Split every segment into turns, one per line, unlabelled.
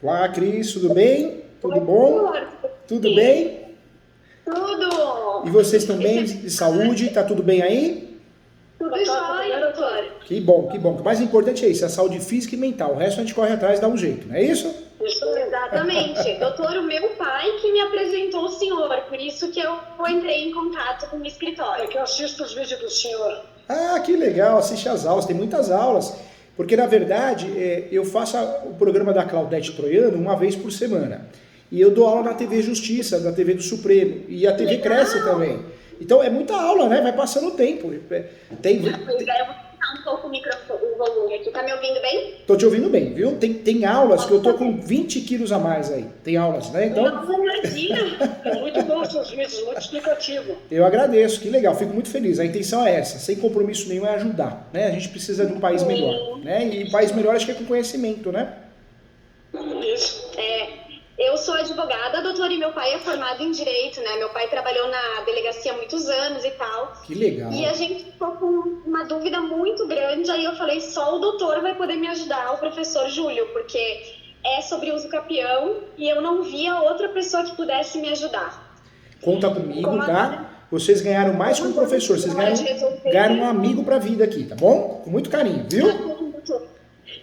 Olá, Cris, tudo bem? Tudo bom? Tudo bem?
Tudo!
E vocês estão bem de saúde? Tá tudo bem aí?
Tudo jóia, doutor.
Que bom, que bom. O mais importante é isso, a saúde física e mental. O resto a gente corre atrás e dá um jeito, não é isso?
Exatamente. Doutor, o meu pai que me apresentou o senhor, por isso que eu entrei em contato com o escritório.
É que eu assisto os vídeos do senhor.
Ah, que legal, assiste as aulas, tem muitas aulas. Porque, na verdade, eu faço o programa da Claudete Troiano uma vez por semana. E eu dou aula na TV Justiça, na TV do Supremo. E a TV
Legal.
cresce também. Então, é muita aula, né? Vai passando o tempo. Tem...
Eu vou aumentar um pouco o volume aqui. Tá me ouvindo bem?
Tô te ouvindo bem, viu? Tem aulas que eu tô com 20 quilos a mais aí. Tem aulas, né? Então...
Nossa, imagina!
É muito bom os seus vídeos, muito explicativo.
Eu agradeço, que legal, fico muito feliz. A intenção é essa, sem compromisso nenhum, é ajudar, né? A gente precisa de um país melhor, né? E um país melhor acho que é com conhecimento, né?
Isso.
Eu sou advogada, doutor, e meu pai é formado em Direito, né? Meu pai trabalhou na delegacia há muitos anos e tal.
Que legal.
E a gente ficou com uma dúvida muito grande, aí eu falei, só o doutor vai poder me ajudar, o professor Júlio, porque é sobre uso capião e eu não via outra pessoa que pudesse me ajudar.
Conta comigo, tá? Vocês ganharam mais que um professor, vocês ganharam um amigo pra vida aqui, tá bom? Com muito carinho, viu?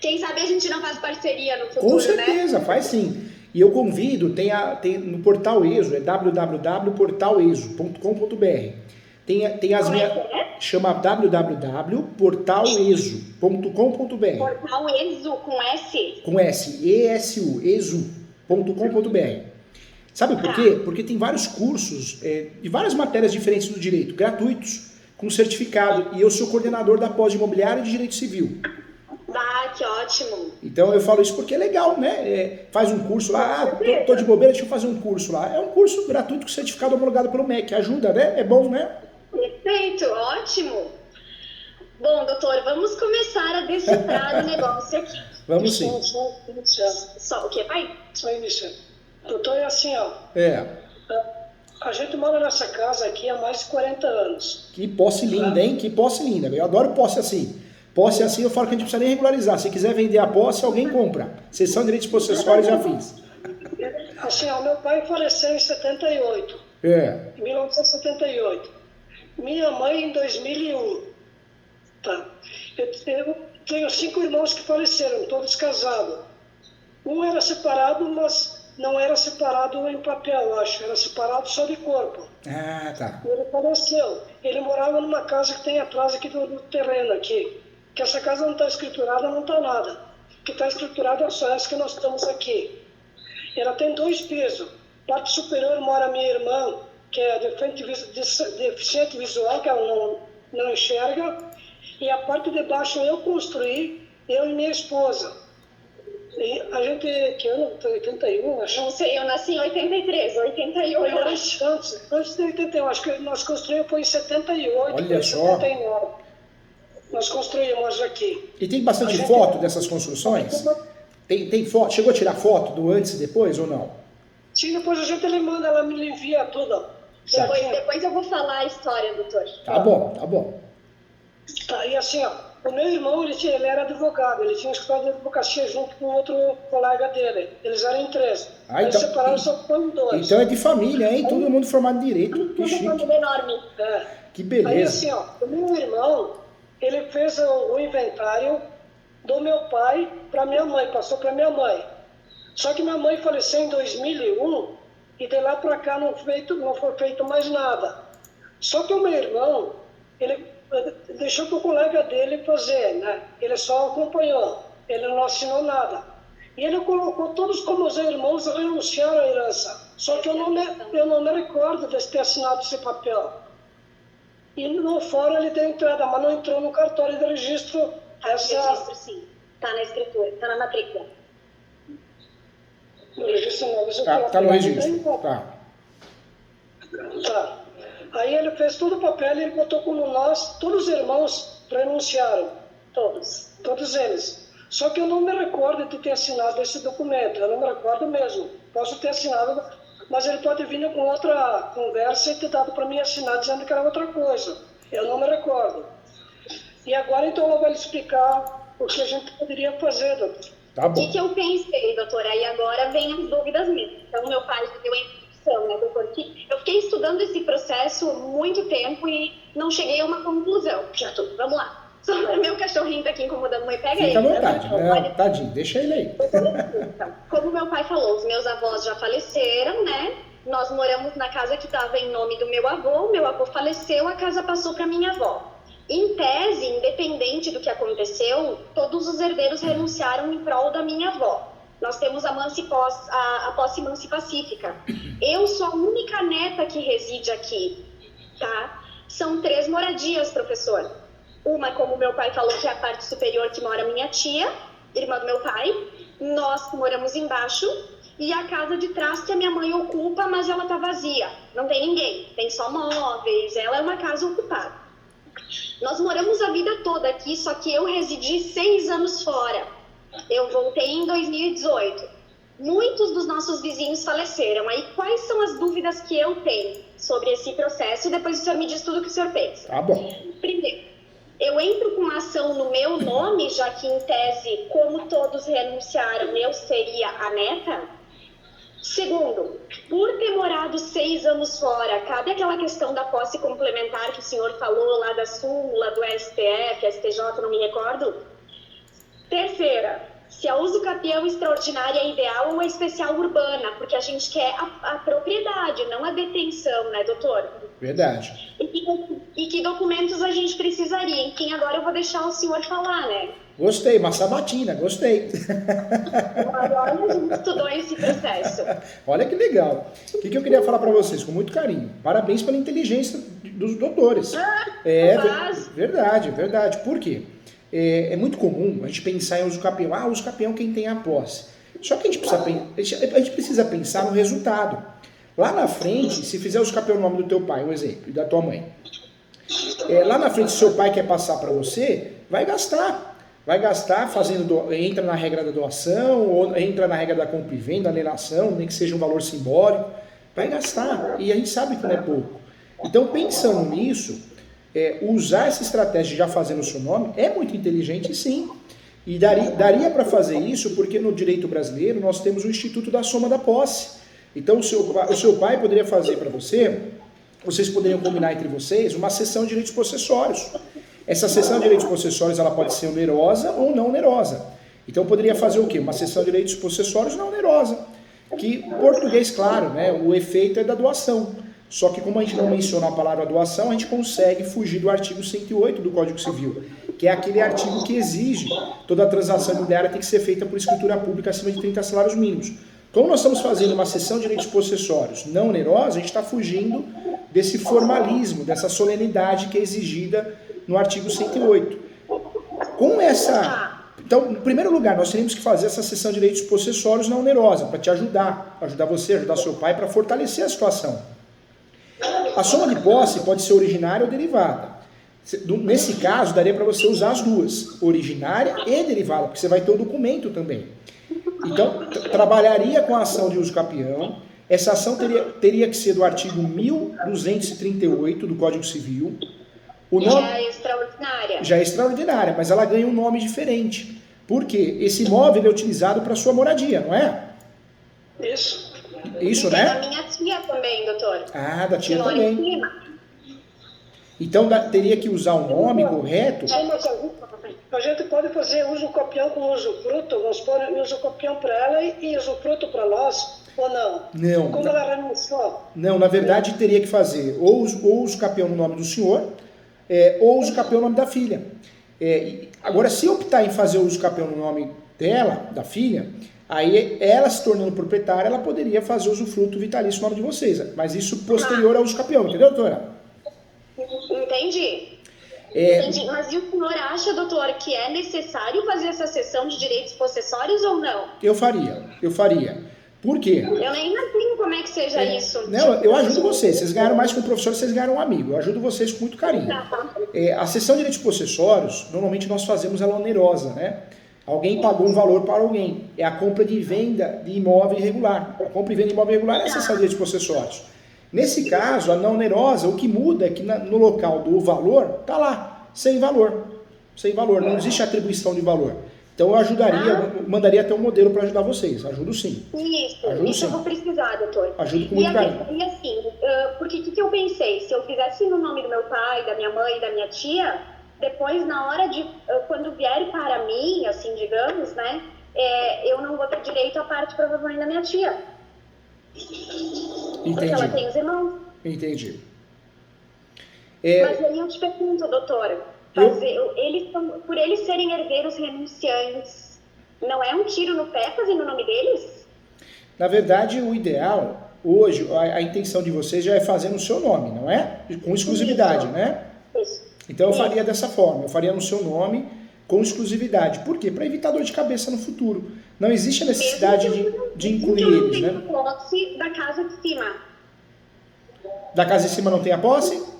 Quem sabe a gente não faz parceria no futuro,
Com certeza,
né?
faz sim. E eu convido, tem no portal ESO, é www.portaleso.com.br. Tem as minhas... Chama www.portaleso.com.br.
Portal ESO com S?
Com S, ESU, esu.com.br. Sabe por quê? Porque tem vários cursos de várias matérias diferentes do direito, gratuitos, com certificado. E eu sou coordenador da pós de imobiliário e de direito civil.
Ah, que ótimo.
Então eu falo isso porque é legal, né? Faz um curso lá, tô de bobeira, deixa eu fazer um curso lá. É um curso gratuito com certificado homologado pelo MEC, ajuda, né? É bom, né?
Perfeito, ótimo. Bom, doutor, vamos começar a decifrar o negócio aqui.
Vamos sim.
Só o quê, pai?
Só iniciando. Doutor, é assim, ó. A gente mora nessa casa aqui há mais de 40 anos.
Que posse linda, hein? Que posse linda. Eu adoro posse assim. Posse assim eu falo que a gente não precisa nem regularizar. Se quiser vender a posse, alguém compra. Cessão de direitos possessórios já fiz.
Assim, ó, meu pai faleceu em 78. Em 1978. Minha mãe em 2001. Tá. Eu tenho 5 irmãos que faleceram, todos casados. Um era separado, mas não era separado em papel, acho. Era separado só de corpo.
Ah, tá.
Ele faleceu. Ele morava numa casa que tem atrás aqui do terreno aqui. Que essa casa não está escriturada, não está nada. O que está escriturado é só essa que nós estamos aqui. Ela tem 2 pisos. Parte superior mora minha irmã, que é deficiente visual, que ela não enxerga. E a parte de baixo eu construí, eu e minha esposa. E a gente, que ano? 81, acho.
Não sei, eu nasci em 83, 81.
Eu antes de 81, acho que nós construímos foi em 78,
olha só.
79. Nós construímos aqui.
E tem bastante foto dessas construções? Tem foto? Chegou a tirar foto do antes e depois ou não?
Sim, depois a gente manda, ela me envia tudo.
Depois eu vou falar a história, doutor.
Tá bom, tá bom.
Tá, e assim, ó, o meu irmão, ele era advogado, ele tinha um escritório de advocacia junto com outro colega dele. Eles eram em 3. Eles separaram, só foram 2.
Então é de família, hein? Todo mundo formado em direito. Que chique.
Uma família enorme.
Que beleza.
Aí assim, ó, o meu irmão, ele fez o inventário do meu pai para minha mãe, passou para minha mãe. Só que minha mãe faleceu em 2001 e de lá para cá não foi feito mais nada. Só que o meu irmão, ele deixou para o colega dele fazer, né? Ele só acompanhou, ele não assinou nada. E ele colocou todos como os irmãos renunciaram à herança. Só que eu não me recordo de ter assinado esse papel. E no fórum ele deu entrada, mas não entrou no cartório de registro.
Registro, sim. Está na escritura, está na matrícula.
No registro não,
tá no registro.
Tá. Aí ele fez todo o papel e ele botou como nós, todos os irmãos renunciaram. Todos eles. Só que eu não me recordo de ter assinado esse documento, eu não me recordo mesmo. Posso ter assinado, mas ele pode vir com outra conversa e ter dado para mim assinar dizendo que era outra coisa. Eu não me recordo. E agora então ela vai explicar o que a gente poderia fazer, doutor.
Tá
O
bom.
que eu pensei, doutora? Aí agora vem as dúvidas mesmo. Então, meu pai deu a instrução, né, doutor? Que eu fiquei estudando esse processo muito tempo e não cheguei a uma conclusão. Vamos lá. Só meu cachorrinho tá aqui incomodando, mãe, pega
Fica à
ele.
vontade. Não, tadinho, deixa ele aí.
Então, como meu pai falou, os meus avós já faleceram, né? Nós moramos na casa que estava em nome do meu avô faleceu, a casa passou para minha avó. Em tese, independente do que aconteceu, todos os herdeiros renunciaram em prol da minha avó. Nós temos a posse pacífica. Eu sou a única neta que reside aqui, tá? São 3 moradias, professor. Uma, como meu pai falou, que é a parte superior, que mora minha tia, irmã do meu pai. Nós moramos embaixo. E a casa de trás que a minha mãe ocupa, mas ela tá vazia. Não tem ninguém. Tem só móveis. Ela é uma casa ocupada. Nós moramos a vida toda aqui, só que eu residi 6 anos fora. Eu voltei em 2018. Muitos dos nossos vizinhos faleceram. Aí, quais são as dúvidas que eu tenho sobre esse processo? Depois o senhor me diz tudo o que o senhor pensa.
Tá bom.
Primeiro, eu entro com uma ação no meu nome, já que, em tese, como todos renunciaram, eu seria a neta? Segundo, por ter morado 6 anos fora, cabe aquela questão da posse complementar que o senhor falou lá da súmula, do STF, STJ, não me recordo. Terceira, se a uso capião extraordinária é ideal ou é especial urbana, porque a gente quer a propriedade, não a detenção, né, doutor?
Verdade.
E que documentos a gente precisaria? Enfim, agora eu vou deixar o senhor falar, né?
Gostei, uma sabatina, gostei.
Agora a gente estudou esse processo.
Olha que legal. O que eu queria falar para vocês, com muito carinho. Parabéns pela inteligência dos doutores. Verdade, verdade. Por quê? É muito comum a gente pensar em uso capião. Ah, uso capião quem tem a posse. Só que a gente precisa pensar no resultado. Lá na frente, se fizer uso capião no nome do teu pai, um exemplo, e da tua mãe. Lá na frente, se seu pai quer passar para você, vai gastar. Vai gastar fazendo, entra na regra da doação, ou entra na regra da compra e venda, alienação, nem que seja um valor simbólico, vai gastar, e a gente sabe que não é pouco. Então, pensando nisso, usar essa estratégia de já fazer no seu nome é muito inteligente, sim. E daria para fazer isso porque no direito brasileiro nós temos o Instituto da Soma da Posse. Então, o seu pai poderia fazer para você, vocês poderiam combinar entre vocês, uma cessão de direitos possessórios. Essa cessão de direitos possessórios ela pode ser onerosa ou não onerosa. Então poderia fazer o quê? Uma cessão de direitos possessórios não onerosa. Que, em português, claro, né, o efeito é da doação. Só que como a gente não menciona a palavra doação, a gente consegue fugir do artigo 108 do Código Civil, que é aquele artigo que exige toda a transação imobiliária tem que ser feita por escritura pública acima de 30 salários mínimos. Como nós estamos fazendo uma cessão de direitos possessórios não onerosa, a gente está fugindo desse formalismo, dessa solenidade que é exigida no artigo 108. Com essa... Então, em primeiro lugar, nós teríamos que fazer essa cessão de direitos possessórios não onerosa, para te ajudar você, ajudar seu pai, para fortalecer a situação. A soma de posse pode ser originária ou derivada. Nesse caso, daria para você usar as duas, originária e derivada, porque você vai ter o documento também. Então, trabalharia com a ação de uso capião. Essa ação teria que ser do artigo 1238 do Código Civil.
Já é extraordinária.
Já é extraordinária, mas ela ganha um nome diferente. Por quê? Esse imóvel é utilizado para sua moradia, não é?
Isso.
Isso,
né?
né?
Da minha tia também, doutor.
Ah, da tia também. Então teria que usar o nome correto.
A gente pode fazer uso capião com usufruto, vamos pôr uso capião para ela e usufruto para nós, ou não?
Não.
Como ela renunciou?
Não, na verdade teria que fazer ou uso capião no nome do senhor, ou uso capião no nome da filha. Agora, se optar em fazer o uso capião no nome dela, da filha, aí ela se tornando proprietária, ela poderia fazer o usufruto vitalício no nome de vocês, mas isso posterior ao uso capião, entendeu, doutora?
Entendi. Entendi. Mas e o senhor acha, doutor, que é necessário fazer essa cessão de direitos possessórios ou não?
Eu faria. Por quê?
Eu nem imagino como é que seja isso.
Não, eu ajudo vocês ganharam mais com o professor, vocês ganharam um amigo, eu ajudo vocês com muito carinho. A cessão de direitos possessórios, normalmente nós fazemos ela onerosa, né? Alguém pagou um valor para alguém, é a compra de venda de imóvel irregular. A compra e venda de imóvel irregular é a cessão de direitos possessórios. Nesse caso, a não onerosa, o que muda é que no local do valor, está lá, sem valor. Sem valor, não existe atribuição de valor. Então eu ajudaria, mandaria até um modelo para ajudar vocês. Ajudo sim.
Isso,
Ajudo
isso
sim.
eu vou precisar, doutor.
Ajudo com muito carinho.
E assim, porque o que eu pensei? Se eu fizesse no nome do meu pai, da minha mãe e da minha tia, depois na hora de, quando vier para mim, assim, digamos, né, eu não vou ter direito à parte provavelmente da minha tia.
Entendi.
Porque ela tem os irmãos.
Entendi.
Mas aí eu te pergunto, doutor, por eles serem herdeiros renunciantes, não é um tiro no pé fazer no nome deles?
Na verdade, o ideal, hoje, a intenção de vocês já é fazer no seu nome, não é? Com exclusividade, né?
Isso.
Então eu faria dessa forma, eu faria no seu nome com exclusividade. Por quê? Para evitar dor de cabeça no futuro. Não existe a necessidade de incluir eles, né?
Eu não tenho posse da casa de cima.
Da casa de cima não tem a posse?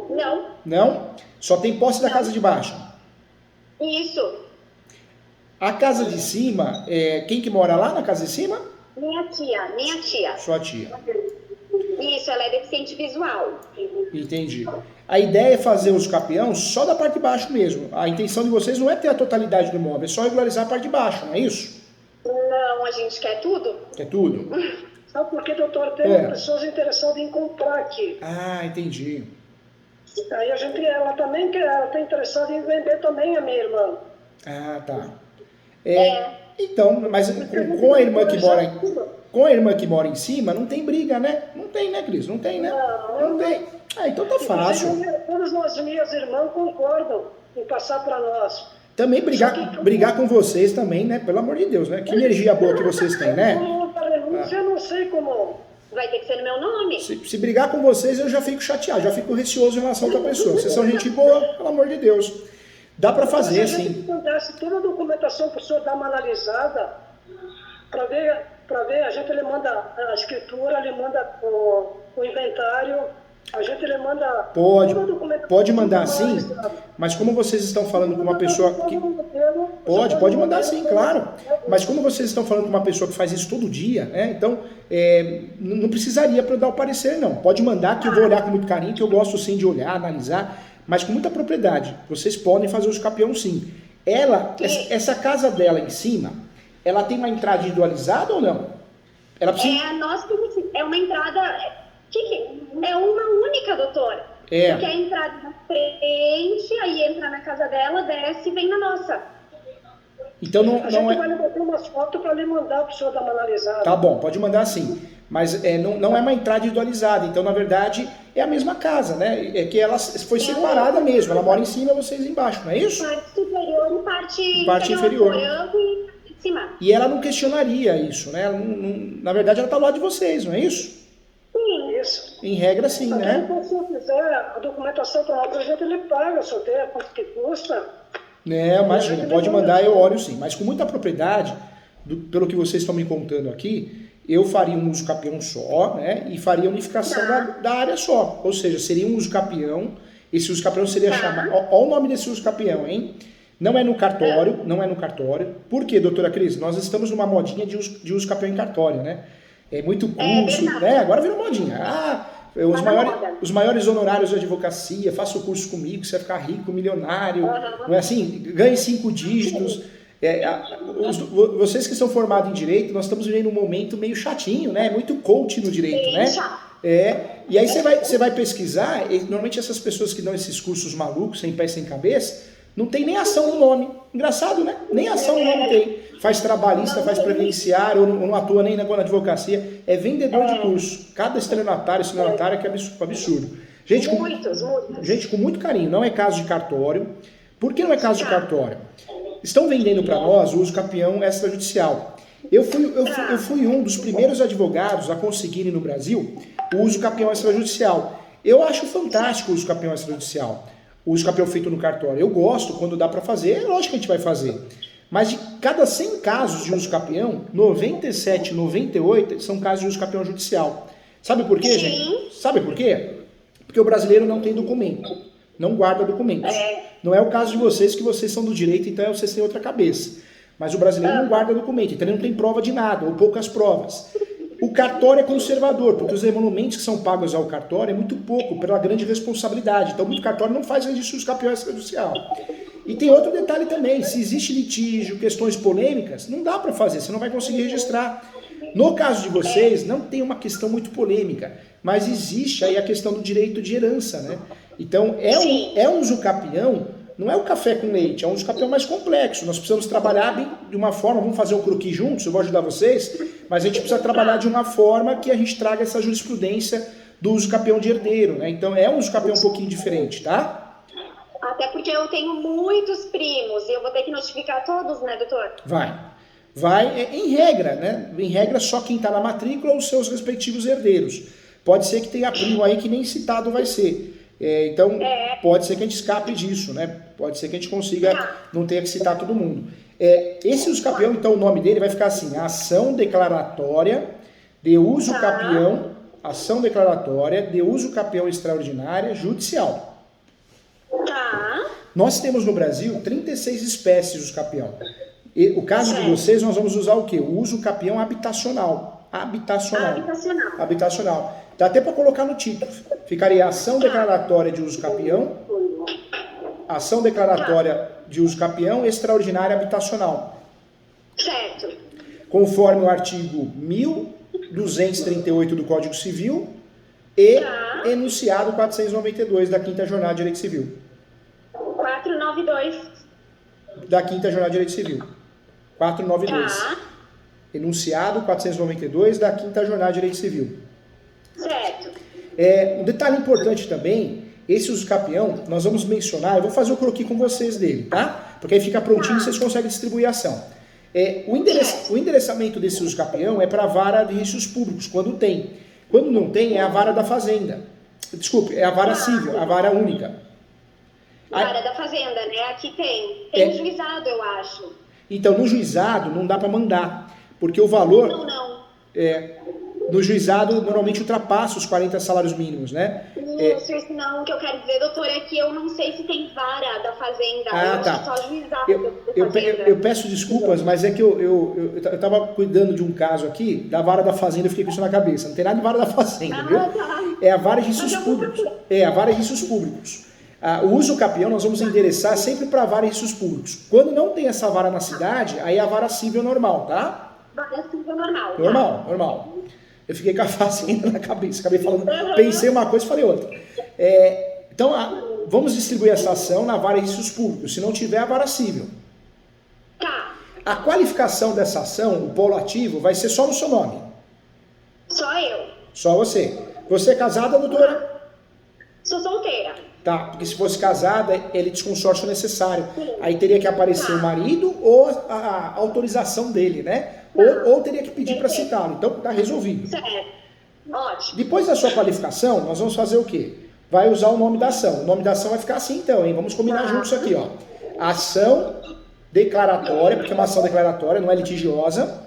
Não.
Não? Só tem posse da casa de baixo.
Isso.
A casa de cima, quem que mora lá na casa de cima?
Minha tia.
Sua tia.
Isso, ela é deficiente visual.
Entendi. A ideia é fazer os capião só da parte de baixo mesmo. A intenção de vocês não é ter a totalidade do imóvel, é só regularizar a parte de baixo, não é isso?
Não, a gente quer tudo.
Quer tudo?
Sabe por que, doutor? Tem pessoas interessadas em comprar aqui.
Ah, entendi.
Aí ela também ela está interessada em vender também, a minha irmã.
Ah, tá. Então, mas com a irmã que mora com a irmã que mora em cima, não tem briga, né? Não tem, né, Cris? Não tem, né? Não tem. Ah, então tá fácil.
Todas as minhas irmãs concordam em passar para nós.
Também brigar com vocês também, né? Pelo amor de Deus, né? Que energia boa que vocês têm, né?
Eu não sei como.
Vai ter que ser no meu nome.
Se brigar com vocês, eu já fico chateado, já fico receoso em relação a outra pessoa. Vocês são gente boa, pelo amor de Deus. Dá pra fazer, sim.
Se a gente mandasse toda a documentação para o senhor dar uma analisada, para ver, a gente ele manda a escritura, ele manda o inventário, a gente ele manda...
Pode mandar sim, mas como vocês estão falando com uma pessoa que... Pode mandar sim, claro. Mas como vocês estão falando com uma pessoa que faz isso todo dia, né? Então, não precisaria para eu dar o parecer, não. Pode mandar que eu vou olhar com muito carinho, que eu gosto sim de olhar, analisar, mas com muita propriedade. Vocês podem fazer os capião sim. Essa casa dela em cima, ela tem uma entrada individualizada ou não? Ela precisa...
É uma entrada... É uma única, doutor. Porque a entrada na frente, aí entra na casa dela, desce e vem na nossa.
Então não
a gente vai botar umas fotos para lhe mandar para o senhor dar uma analisada.
Tá bom, pode mandar sim. Mas não é uma entrada individualizada. Então, na verdade, é a mesma casa, né? É que ela foi separada mesmo. Ela mora em cima e vocês embaixo, não é isso?
Parte superior e parte inferior. E cima.
E ela não questionaria isso, né? Na verdade, ela está ao lado de vocês, não é isso?
Sim.
Isso.
Em regra, sim, né?
Se o senhor quiser a documentação para nós, a gente ele paga, o senhor tem quanto que custa.
Imagina, pode mandar, eu olho sim. Mas com muita propriedade, pelo que vocês estão me contando aqui, eu faria um uso capião só, né? E faria unificação da área só. Ou seja, seria um uso capião. Esse uso capião seria chamado... Olha o nome desse uso capião, hein? Não é no cartório, não é no cartório. Por quê, doutora Cris? Nós estamos numa modinha de uso capião em cartório, né? É muito curso, né? Agora virou modinha. Os maiores honorários de advocacia, faça o curso comigo, você vai ficar rico, milionário, não é assim? Ganhe 5 dígitos. Vocês que são formados em direito, nós estamos vivendo um momento meio chatinho, né? É muito coach no direito, né? E aí você vai pesquisar, e normalmente essas pessoas que dão esses cursos malucos, sem pé sem cabeça, não tem nem ação no nome. Engraçado, né? Nem ação no nome tem. Faz trabalhista, faz previdenciário, ou não atua nem na advocacia. É vendedor de curso. Cada estelionatário que é absurdo. Gente, com muito carinho. Não é caso de cartório. Por que não é caso de cartório? Estão vendendo para nós o uso capião extrajudicial. Eu fui um dos primeiros advogados a conseguirem no Brasil o uso capião extrajudicial. Eu acho fantástico o uso capião extrajudicial. O uso capião feito no cartório. Eu gosto, quando dá para fazer, é lógico que a gente vai fazer. Mas de cada 100 casos de uso capião, 97, 98 são casos de uso capião judicial. Sabe por quê, gente? Sabe por quê? Porque o brasileiro não tem documento, não guarda documentos. Não é o caso de vocês, que vocês são do direito, então vocês têm outra cabeça. Mas o brasileiro não guarda documento, então ele não tem prova de nada, ou poucas provas. O cartório é conservador, porque os emolumentos que são pagos ao cartório é muito pouco, pela grande responsabilidade. Então, muito cartório não faz registro dos campeões extrajudicial. E tem outro detalhe também, se existe litígio, questões polêmicas, não dá para fazer, você não vai conseguir registrar. No caso de vocês, não tem uma questão muito polêmica, mas existe aí a questão do direito de herança, né? Então, é um usucapião, não é o café com leite, é um usucapião mais complexo. Nós precisamos trabalhar bem, de uma forma, vamos fazer um croquis juntos, eu vou ajudar vocês, mas a gente precisa trabalhar de uma forma que a gente traga essa jurisprudência do usucapião de herdeiro, né? Então, é um usucapião um pouquinho diferente, tá?
Até porque eu tenho muitos primos e eu vou ter que notificar todos, né, doutor?
Vai em regra, né? Em regra, só quem está na matrícula ou os seus respectivos herdeiros. Pode ser que tenha primo aí que nem citado vai ser. Então, pode ser que a gente escape disso, né? Pode ser que a gente consiga, não tenha que citar todo mundo. Esse usucapião, então, o nome dele vai ficar assim, ação declaratória de usucapião, ação declaratória de usucapião extraordinária judicial.
Tá.
Nós temos no Brasil 36 espécies de usucapião. E o caso de vocês, nós vamos usar o quê? O usucapião habitacional. Habitacional. Dá até para colocar no título. Ficaria ação declaratória de usucapião, ação declaratória de usucapião extraordinária habitacional.
Certo.
Conforme o artigo 1238 do Código Civil e enunciado 492 da 5ª Jornada de Direito Civil.
492.
Da 5ª Jornada de Direito Civil. 492. Enunciado 492 da 5ª Jornada de Direito Civil.
Certo.
Um detalhe importante também, esse usucapião, nós vamos mencionar, eu vou fazer o croquis com vocês dele, tá? Porque aí fica prontinho e vocês conseguem distribuir a ação. O endereçamento desse usucapião é para a vara de registros públicos, quando tem. Quando não tem, é a vara da fazenda. Desculpe, é a vara civil, a vara única.
Vara da fazenda, né? Aqui tem. Tem juizado, eu acho.
Então, no juizado não dá para mandar, porque o valor...
Não.
No juizado, normalmente ultrapassa os 40 salários mínimos, né?
Isso não, o que eu quero dizer, doutor, é que eu não sei se tem vara da fazenda.
Tá.
Só juizado da fazenda.
Eu peço desculpas, mas é que eu estava cuidando de um caso aqui, da vara da fazenda, eu fiquei com isso na cabeça. Não tem nada de vara da fazenda, viu?
Tá.
É a vara de registros públicos. A vara de registros públicos. O usucapião nós vamos endereçar sempre para a vara de registros públicos. Quando não tem essa vara na cidade, aí é a vara civil normal, tá?
Vara civil normal.
Normal. Eu fiquei com a fazenda na cabeça, acabei falando, pensei uma coisa e falei outra. Então, vamos distribuir essa ação na vara de registros públicos, se não tiver a vara civil.
Tá.
A qualificação dessa ação, o polo ativo, vai ser só no seu nome.
Só eu.
Só você. Você é casada, doutora?
Sou solteira.
Tá, porque se fosse casada, ele desconsórcio necessário. Aí teria que aparecer o marido ou a autorização dele, né? Ou teria que pedir para citá-lo. Então, tá resolvido.
Certo. Ótimo.
Depois da sua qualificação, nós vamos fazer o quê? Vai usar o nome da ação. O nome da ação vai ficar assim então, hein? Vamos combinar juntos aqui, ó. Ação declaratória, porque é uma ação declaratória, não é litigiosa.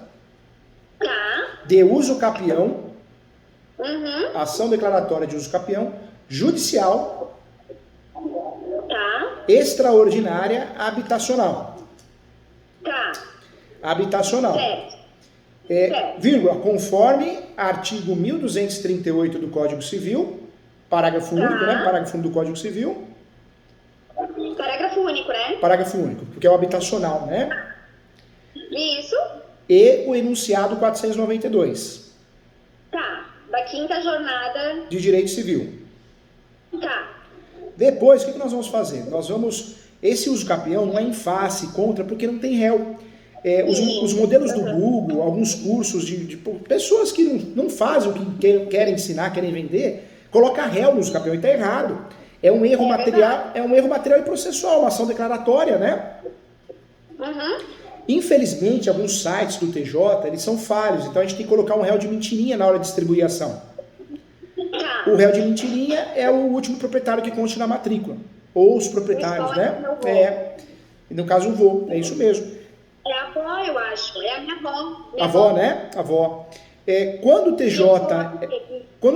Tá.
De usucapião.
Ação
declaratória de usucapião. Judicial.
Tá.
Extraordinária habitacional.
Tá.
Habitacional.
Certo.
Vírgula, conforme artigo 1238 do Código Civil, parágrafo único, né? Parágrafo único do Código Civil.
Parágrafo único, né?
Parágrafo único, porque é o habitacional, né?
Isso.
E o enunciado 492.
Tá. Da 5ª Jornada
de Direito Civil.
Tá.
Depois, o que nós vamos fazer? Esse usucapião não é em face, contra, porque não tem réu. Os modelos do Google, alguns cursos de pessoas que não fazem o que querem ensinar, querem vender, coloca réu no usucapião e está errado. É um erro material, e processual, uma ação declaratória, né? Infelizmente, alguns sites do TJ, eles são falhos, então a gente tem que colocar um réu de mentirinha na hora de distribuir a ação. O réu de mentirinha é o último proprietário que conste na matrícula. Ou os proprietários, né? No caso, o vô, é isso mesmo.
É a avó, eu acho. É a minha avó.
Avó, né? Avó. Quando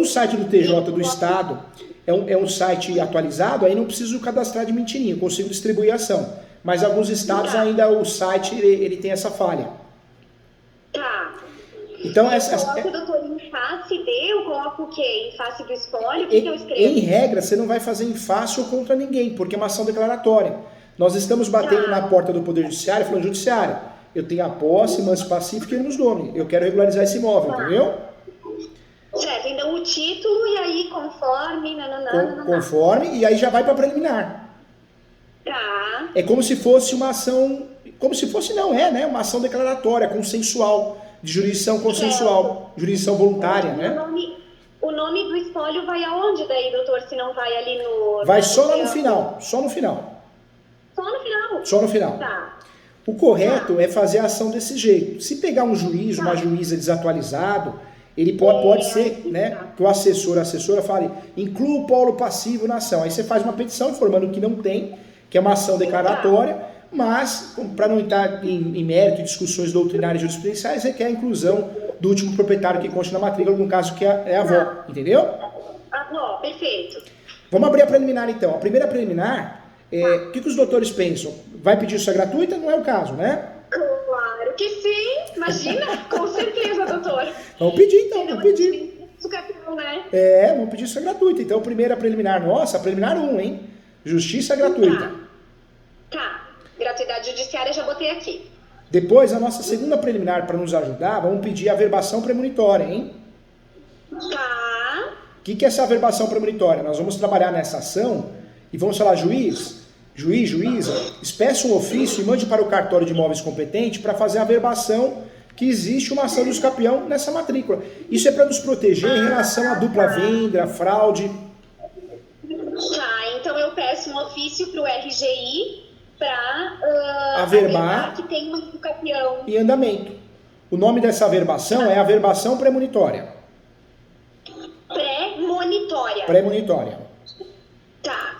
o site do TJ do Estado é um site atualizado, aí não preciso cadastrar de mentirinha, eu consigo distribuir a ação. Mas alguns estados ainda o site ele tem essa falha.
Tá.
Então,
Eu coloco, doutor, em face de, eu coloco o quê? Em face do espólio? O que eu escrevo?
Em regra, você não vai fazer em face ou contra ninguém, porque é uma ação declaratória. Nós estamos batendo na porta do Poder Judiciário, falando, judiciário, eu tenho a posse, manso pacífico e nos nome. Eu quero regularizar esse imóvel, entendeu?
Certo, então o título e aí conforme,
Conforme, e aí já vai para preliminar.
Tá.
É como se fosse uma ação, como se fosse, não é, né? Uma ação declaratória, consensual, de jurisdição consensual, jurisdição voluntária, né?
O nome do espólio vai aonde daí, doutor, se não vai ali no...
Vai só lá no final, só no final.
Só no final?
Só no final.
Tá.
O correto é fazer a ação desse jeito. Se pegar um juiz, uma juíza desatualizado, ele pode ser, né, que o assessor, a assessora fale, inclua o polo passivo na ação. Aí você faz uma petição informando que não tem, que é uma ação declaratória, mas, para não entrar em mérito e discussões doutrinárias e jurisprudenciais, requer a inclusão do último proprietário que consta na matrícula, no caso que é a avó, entendeu?
Avó, perfeito.
Vamos abrir a preliminar então. A primeira preliminar, o que os doutores pensam? Vai pedir isso gratuita? Não é o caso, né?
Claro que sim, imagina, com certeza, doutor.
Vamos pedir então, vamos pedir.
Né?
Vamos pedir isso gratuita. Então, primeira preliminar nossa, preliminar 1, hein? Justiça gratuita.
Tá. Gratuidade judiciária já botei aqui.
Depois, a nossa segunda preliminar, para nos ajudar, vamos pedir a averbação premonitória, hein?
Tá.
O que é essa averbação premonitória? Nós vamos trabalhar nessa ação e vamos falar, juiza, espeça um ofício e mande para o cartório de imóveis competente para fazer a averbação que existe uma ação do escapião nessa matrícula. Isso é para nos proteger em relação à dupla venda, fraude.
Tá, então eu peço um ofício para o RGI para
averbar
que tem um escapião
em andamento. O nome dessa averbação é averbação premonitória.
Premonitória.
Premonitória.
Tá.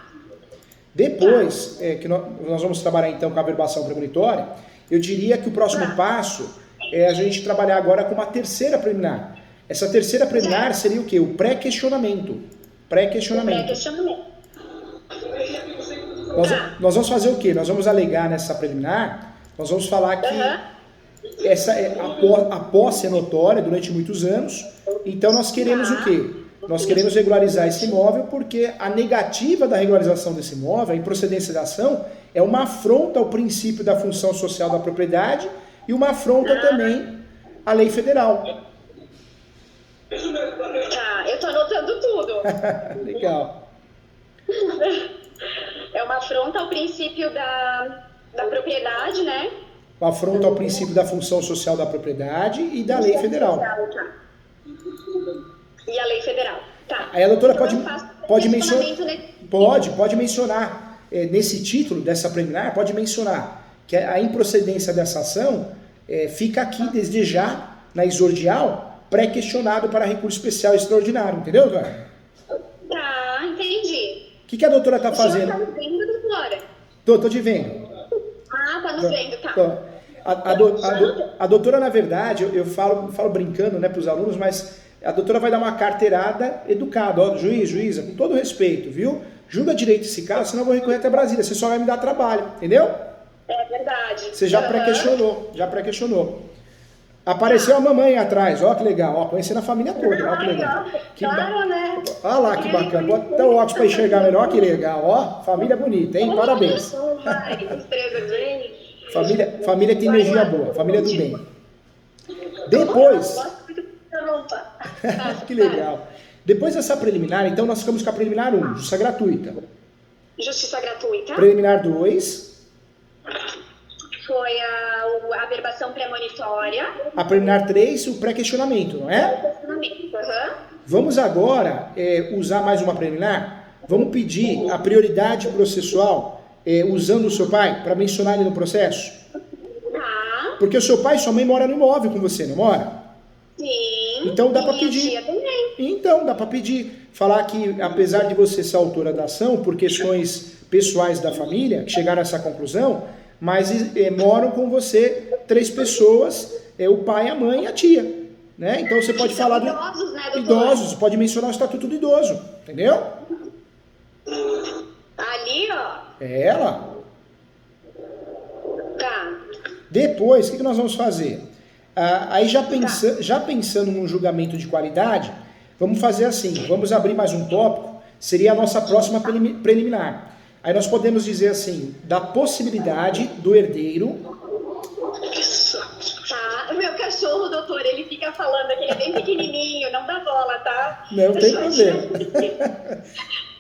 Depois, que nós vamos trabalhar então com a averbação premonitória, eu diria que o próximo passo é a gente trabalhar agora com uma terceira preliminar. Essa terceira preliminar seria o quê? O pré-questionamento. Pré-questionamento. Nós vamos fazer o quê? Nós vamos alegar nessa preliminar, nós vamos falar que a posse é notória durante muitos anos, então nós queremos o quê? Nós queremos regularizar esse imóvel porque a negativa da regularização desse imóvel, a improcedência da ação, é uma afronta ao princípio da função social da propriedade e uma afronta também à lei federal.
Tá, eu tô anotando tudo.
Legal.
É uma afronta ao princípio da propriedade, né?
Uma afronta ao princípio da função social da propriedade e da lei federal.
E a lei federal. Tá.
Aí a doutora
então
pode mencionar, nesse título dessa preliminar, pode mencionar que a improcedência dessa ação fica aqui desde já, na exordial, pré-questionado para recurso especial extraordinário. Entendeu, doutora?
Tá, entendi.
O que a doutora está fazendo?
Tá me vendo, doutora?
Tô te vendo.
Ah, tá nos vendo, tá.
A doutora, na verdade, eu falo brincando, né, para os alunos, mas a doutora vai dar uma carteirada educada. Ó, juíza, com todo respeito, viu? Julga direito esse caso, senão eu vou recorrer até Brasília. Você só vai me dar trabalho, entendeu?
É verdade.
Você já pré-questionou. Apareceu a mamãe atrás, ó que legal, ó, conhecendo a família toda, ó que legal.
Né?
Olha lá que bacana, bota o óculos para enxergar melhor, ó que legal, ó, família bonita, hein, parabéns. Família tem energia boa, família do bem. Depois, que legal. Depois dessa preliminar, então nós ficamos com a preliminar 1, justiça gratuita.
Justiça gratuita.
Preliminar 2.
Foi a averbação premonitória.
A preliminar 3, o pré-questionamento, não é?
Pré-questionamento,
Vamos agora usar mais uma preliminar? Vamos pedir a prioridade processual usando o seu pai, para mencionar ele no processo?
Tá.
Porque o seu pai e sua mãe moram no imóvel com você, não mora?
Sim.
Então dá para
minha
pedir.
Tia também.
Então dá para pedir. Falar que, apesar de você ser autora da ação, por questões pessoais da família, que chegaram a essa conclusão, mas moram com você 3 pessoas, o pai, a mãe e a tia. Né? Então você pode falar de
idosos, né, doutor?
Idosos, pode mencionar o estatuto do idoso, entendeu?
Ali, ó.
É ela.
Tá.
Depois, o que nós vamos fazer? Aí já pensando num julgamento de qualidade, vamos fazer assim, vamos abrir mais um tópico, seria a nossa próxima preliminar. Aí nós podemos dizer assim, da possibilidade do herdeiro...
Tá, o meu cachorro, doutor, ele fica falando que ele é bem pequenininho, não dá bola, tá?
Não tem problema.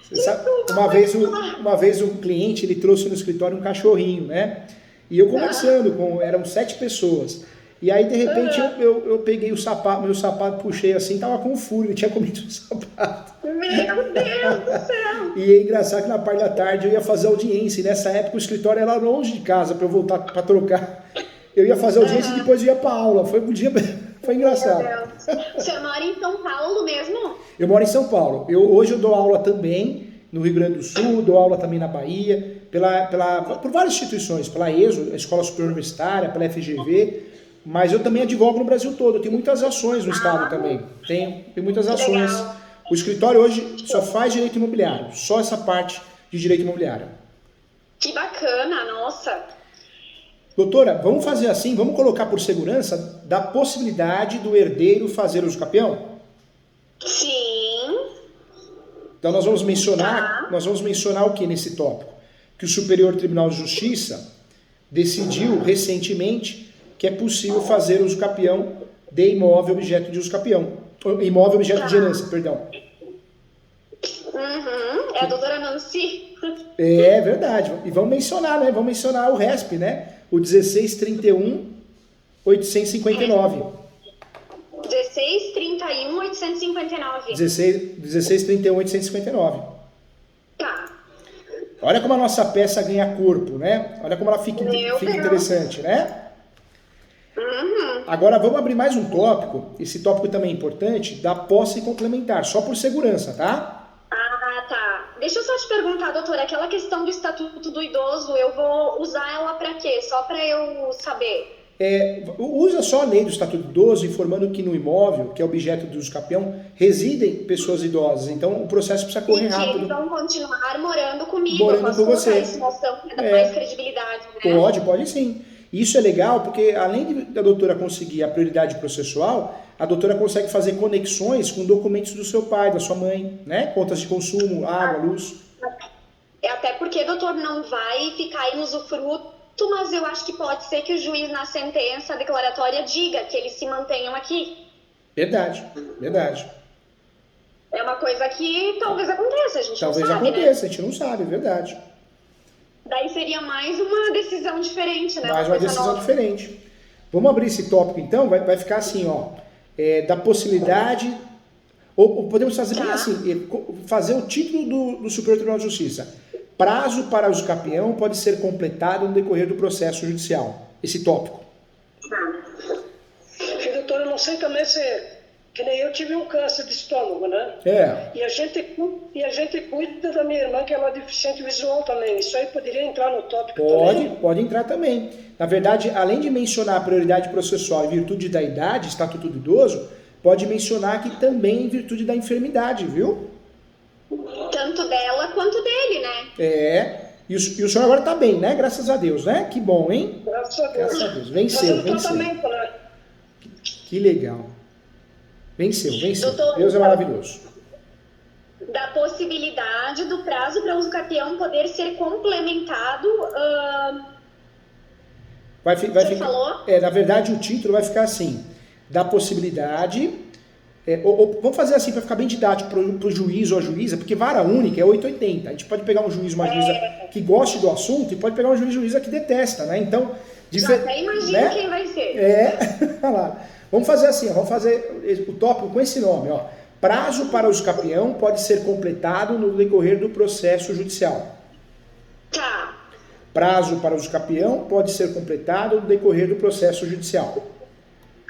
Você sabe, uma vez um cliente, ele trouxe no escritório um cachorrinho, né? E eu conversando eram 7 pessoas. E aí, de repente, eu peguei meu sapato, puxei assim, tava com fúria, ele tinha comido o sapato.
Meu Deus do céu!
E é engraçado que na parte da tarde eu ia fazer audiência, e nessa época o escritório era longe de casa para eu voltar para trocar. Eu ia fazer audiência e depois eu ia para aula. Foi engraçado.
Meu Deus. Você mora em São Paulo mesmo?
Eu moro em São Paulo. Hoje eu dou aula também no Rio Grande do Sul, dou aula também na Bahia, por várias instituições, pela ESO, a Escola Superior Universitária, pela FGV, mas eu também advogo no Brasil todo. Eu tenho muitas ações no estado também. Tenho muitas ações.
Legal.
O escritório hoje só faz direito imobiliário, só essa parte de direito imobiliário.
Que bacana, nossa.
Doutora, vamos fazer assim, vamos colocar por segurança da possibilidade do herdeiro fazer uso capião?
Sim.
Então nós vamos mencionar o que nesse tópico? Que o Superior Tribunal de Justiça decidiu recentemente que é possível fazer uso capião de imóvel objeto de uso capião. Imóvel objeto de herança, perdão.
É a doutora Nancy.
É verdade. E vamos mencionar, né? Vamos mencionar o RESP, né? O 1631-859.
1631-859.
1631-859.
Tá.
Olha como a nossa peça ganha corpo, né? Olha como ela fica interessante, né? Agora vamos abrir mais um tópico. Esse tópico também é importante, da posse complementar, só por segurança, tá?
Tá. Deixa eu só te perguntar, doutora, aquela questão do Estatuto do Idoso, eu vou usar ela pra quê? Só pra eu saber.
Usa só a lei do Estatuto do Idoso, informando que no imóvel, que é objeto do uso capião, residem pessoas idosas. Então o processo precisa correr rápido.
Eles vão continuar morando comigo.
Morando com você.
Essa noção que dá mais credibilidade, né?
Pode sim. Isso é legal porque, além da doutora conseguir a prioridade processual, a doutora consegue fazer conexões com documentos do seu pai, da sua mãe, né? Contas de consumo, água, luz.
Até porque, doutor, não vai ficar em usufruto, mas eu acho que pode ser que o juiz, na sentença declaratória, diga que eles se mantenham aqui.
Verdade.
É uma coisa que talvez aconteça, a gente não sabe,
Talvez aconteça, a gente não sabe, é verdade.
Daí seria mais uma decisão diferente, né?
Mais uma decisão diferente. Vamos abrir esse tópico então, vai ficar assim, ó, da possibilidade, ou podemos fazer bem assim, fazer o título do Superior Tribunal de Justiça. Prazo para uso capião pode ser completado no decorrer do processo judicial. Esse tópico.
Doutor, eu não sei também se... Que nem eu tive um câncer de estômago, né? E a gente cuida da minha irmã, que ela é deficiente visual também. Isso aí poderia entrar no tópico também?
Pode entrar também. Na verdade, além de mencionar a prioridade processual em virtude da idade, Estatuto do Idoso, pode mencionar aqui também em virtude da enfermidade, viu?
Tanto dela quanto dele, né?
E o senhor agora está bem, né? Graças a Deus, né? Que bom, hein?
Graças a Deus.
Venceu.
Tratamento, né?
Que legal. Venceu.
Doutor,
Deus é maravilhoso.
Da possibilidade do prazo para uso capião poder ser complementado. Você falou?
Na verdade, o título vai ficar assim: da possibilidade. Vamos fazer assim para ficar bem didático para o juiz ou a juíza, porque vara única é 880. A gente pode pegar um juiz, uma juíza que goste do assunto, e pode pegar um juíza que detesta, né? Então.
Já até imagino quem vai ser.
Olha lá. Vamos fazer assim, vamos fazer o tópico com esse nome, ó. Prazo para uso capião pode ser completado no decorrer do processo judicial.
Tá.
Prazo para uso capião pode ser completado no decorrer do processo judicial.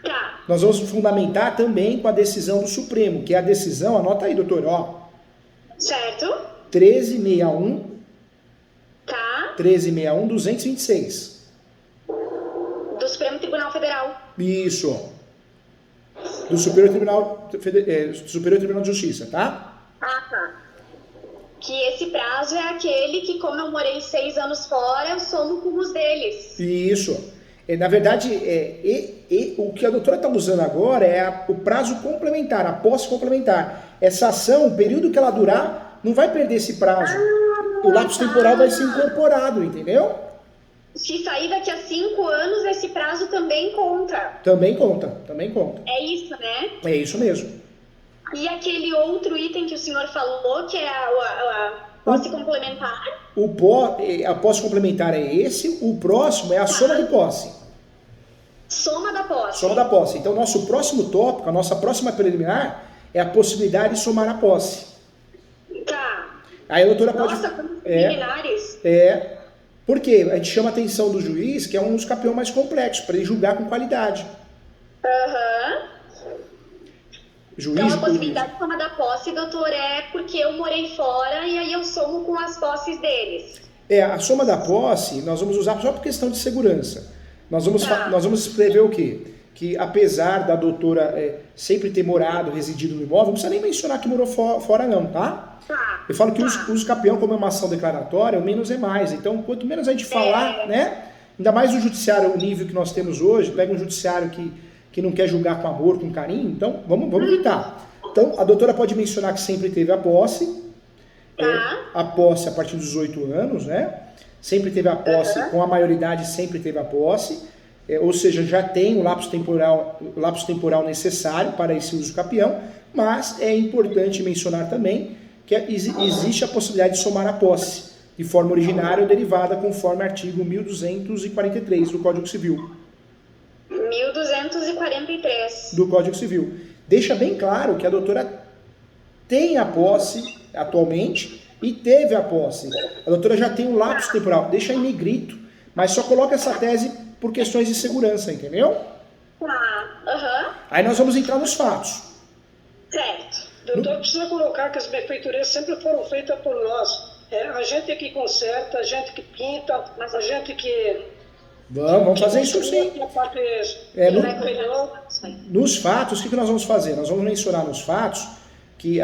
Tá.
Nós vamos fundamentar também com a decisão do Supremo, que é a decisão, anota aí, doutor, ó.
Certo.
1361.
Tá.
1361-226.
Do Supremo Tribunal Federal.
Isso. Do Superior Tribunal de Justiça, tá?
Tá. Que esse prazo é aquele que, como eu morei 6 anos fora, eu somo com os deles.
Isso. Na verdade, o que a doutora está usando agora é o prazo complementar, a posse complementar. Essa ação, o período que ela durar, não vai perder esse prazo. O lapso temporal vai ser incorporado, entendeu?
Se sair daqui a 5 anos, esse prazo também conta.
Também conta, também conta.
É isso, né?
É isso mesmo.
E aquele outro item que o senhor falou, que é a posse complementar?
A posse complementar é esse, o próximo é a soma de posse.
Soma da posse.
Soma da posse. Então, nosso próximo tópico, a nossa próxima preliminar, é a possibilidade de somar a posse.
Tá.
Aí a doutora pode...
Nossa, quantos preliminares?
Porque a gente chama a atenção do juiz, que é um escapião mais complexo, para ele julgar com qualidade.
Então, a possibilidade de somar da posse, doutor, é porque eu morei fora e aí eu somo com as posses deles.
A soma da posse nós vamos usar só por questão de segurança. Nós vamos escrever o quê? Que apesar da doutora sempre ter morado, residido no imóvel, não precisa nem mencionar que morou fora não, tá? Eu falo que o uso capião, como é uma ação declaratória, o menos é mais. Então, quanto menos a gente falar, né? Ainda mais o judiciário, o nível que nós temos hoje, pega um judiciário que não quer julgar com amor, com carinho, então vamos evitar. Então, a doutora pode mencionar que sempre teve a posse a partir dos 18 anos, né? Sempre teve a posse, com a maioridade sempre teve a posse, ou seja, já tem o lapso temporal necessário para esse uso capião, mas é importante mencionar também que existe a possibilidade de somar a posse de forma originária ou derivada, conforme artigo 1243 do Código Civil.
1243.
Do Código Civil. Deixa bem claro que a doutora tem a posse atualmente e teve a posse. A doutora já tem um lapso temporal. Deixa em negrito, mas só coloca essa tese por questões de segurança, entendeu? Aí nós vamos entrar nos fatos.
Certo.
Doutor, precisa colocar que as benfeitorias sempre foram feitas por nós. A gente que conserta, a gente que pinta, mas a gente que...
Vamos fazer isso sim. Nos fatos, o que nós vamos fazer? Nós vamos mencionar nos fatos que,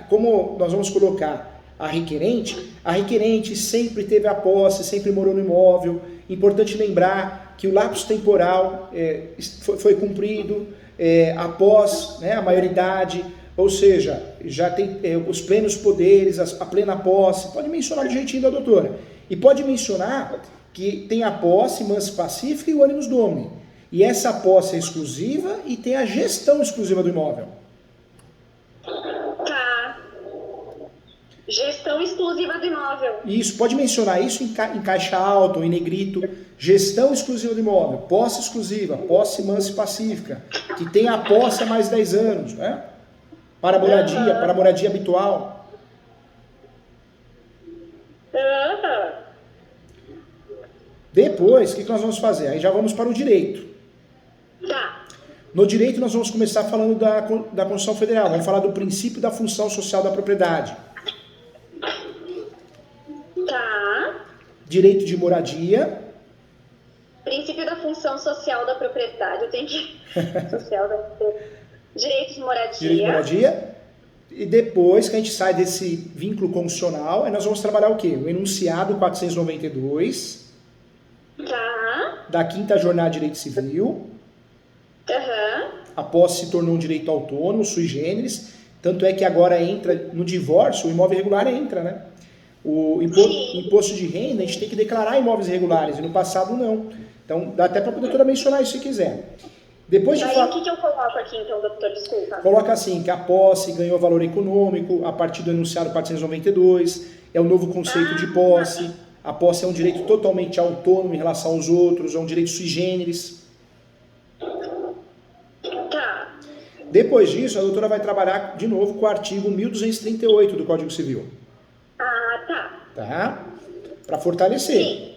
como nós vamos colocar a requerente sempre teve a posse, sempre morou no imóvel. Importante lembrar que o lapso temporal foi cumprido após a maioridade, ou seja, já tem os plenos poderes, a plena posse. Pode mencionar do jeitinho da doutora. E pode mencionar que tem a posse mansa e pacífica e o animus domini. E essa posse é exclusiva e tem a gestão exclusiva do imóvel.
Tá. Gestão exclusiva do imóvel.
Isso, pode mencionar isso em caixa alta ou em negrito. Gestão exclusiva do imóvel, posse exclusiva, posse mansa e pacífica, que tem a posse há mais de 10 anos, né? Para moradia habitual. Depois, o que nós vamos fazer? Aí já vamos para o direito.
Tá.
No direito, nós vamos começar falando da Constituição Federal. Vamos falar do princípio da função social da propriedade.
Tá.
Direito de moradia.
Princípio da função social da propriedade. Eu tenho que... Direito de moradia.
Direito de moradia. E depois que a gente sai desse vínculo constitucional, aí nós vamos trabalhar o quê? O enunciado 492.
Tá.
Da 5ª Jornada de Direito Civil. A posse se tornou um direito autônomo, sui generis. Tanto é que agora entra no divórcio, o imóvel irregular entra, né? O imposto de renda, a gente tem que declarar imóveis irregulares, e no passado não. Então, dá até para a doutora mencionar isso se quiser. Depois de
o que eu coloco aqui, então, doutor? Desculpa.
Coloca assim, que a posse ganhou valor econômico a partir do enunciado 492, é o novo conceito de posse. A posse é um direito totalmente autônomo em relação aos outros, é um direito sui generis.
Tá.
Depois disso, a doutora vai trabalhar de novo com o artigo 1238 do Código Civil. Tá? Para fortalecer.
Sim.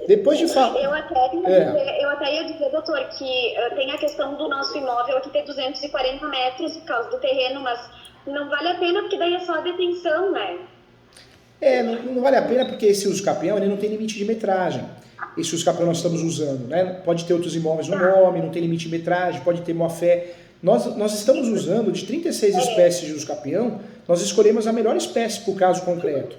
Depois de falar...
Eu até ia dizer, doutor, que tem a questão do nosso imóvel aqui ter 240 metros por causa do terreno, mas não vale a pena porque daí é só a detenção, né?
Não vale a pena porque esse uso capião ele não tem limite de metragem. Esse uso capião nós estamos usando, né? Pode ter outros imóveis no nome, não tem limite de metragem, pode ter má-fé. Nós estamos usando de 36 espécies de uso capião, nós escolhemos a melhor espécie para o caso concreto.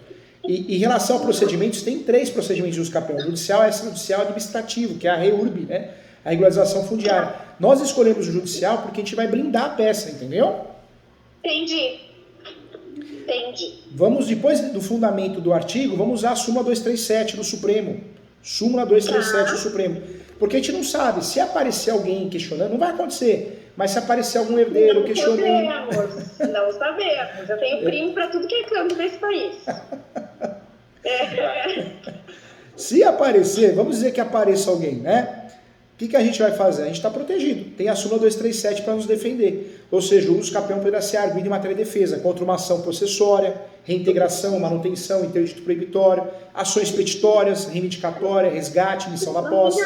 E em relação a procedimentos, tem 3 procedimentos de uso capião: judicial, extrajudicial e administrativo, que é a REURB, né? A regularização fundiária. Nós escolhemos o judicial porque a gente vai blindar a peça, entendeu?
Entendi.
Vamos, depois do fundamento do artigo, vamos usar a súmula 237 do Supremo. Súmula 237 do Supremo. Porque a gente não sabe, se aparecer alguém questionando, não vai acontecer, mas se aparecer algum herdeiro questionando...
Não sabemos. Eu tenho primo para tudo que é canto desse país.
Se aparecer, vamos dizer que apareça alguém, né? O que a gente vai fazer? A gente está protegido. Tem a súmula 237 para nos defender. Ou seja, o uso capião poderá ser arguido em matéria de defesa contra uma ação processória, reintegração, manutenção, interdito proibitório, ações petitórias, reivindicatória, resgate, missão da posse.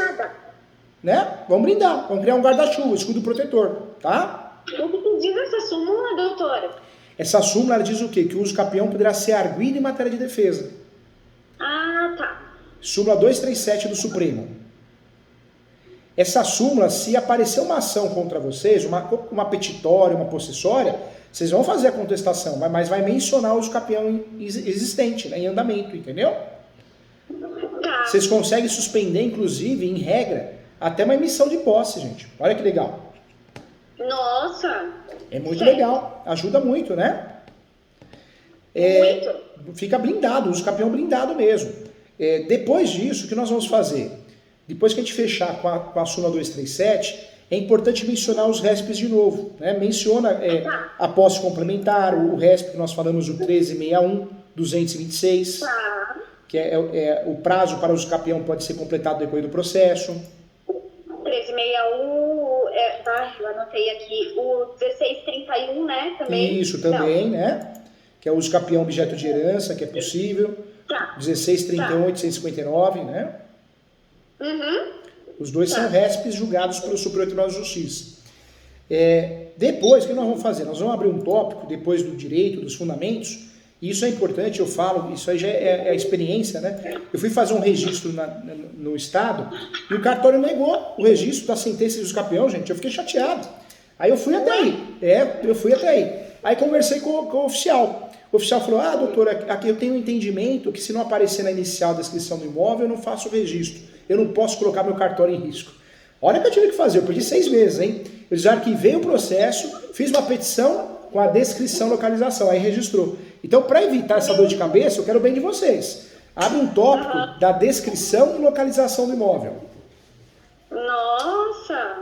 Né? Vamos brindar. Vamos criar um guarda-chuva, escudo protetor. Tá?
O que diz essa súmula, doutora?
Essa súmula ela diz o quê? Que o uso capião poderá ser arguido em matéria de defesa.
Ah, tá.
Súmula 237 do Supremo. Essa súmula, se aparecer uma ação contra vocês, uma petitória, uma possessória, vocês vão fazer a contestação, mas vai mencionar o uso capião existente, né, em andamento, entendeu?
Tá.
Vocês conseguem suspender, inclusive, em regra, até uma emissão de posse, gente. Olha que legal.
Nossa!
É muito legal, ajuda muito, né?
Muito.
Fica blindado, uso capião blindado mesmo. Depois disso, o que nós vamos fazer? Depois que a gente fechar com a súmula 237, é importante mencionar os RESPs de novo. Né? Menciona a posse complementar, o RESP que nós falamos, o 1361, 226, que é o prazo para o uso capião pode ser completado depois do processo.
1361, eu anotei aqui, o 1631, né? Também.
Isso, também, né? Que é o uso capião objeto de herança, que é possível. 1631, 859, né?
Uhum.
Os dois são RESPs julgados pelo Superior Tribunal de Justiça. Depois, o que nós vamos fazer? Nós vamos abrir um tópico, depois do direito, dos fundamentos, e isso é importante, eu falo, isso aí já é a experiência, né? Eu fui fazer um registro no Estado, e o cartório negou o registro da sentença de uso capião, gente, eu fiquei chateado. Aí eu fui até aí. Aí conversei com o oficial. O oficial falou, doutora, aqui eu tenho um entendimento que se não aparecer na inicial descrição do imóvel, eu não faço o registro. Eu não posso colocar meu cartório em risco. Olha o que eu tive que fazer, eu perdi 6 meses, hein? Eu já arquivei o processo, fiz uma petição com a descrição e localização, aí registrou. Então, para evitar essa dor de cabeça, eu quero o bem de vocês. Abre um tópico da descrição e localização do imóvel.
Nossa!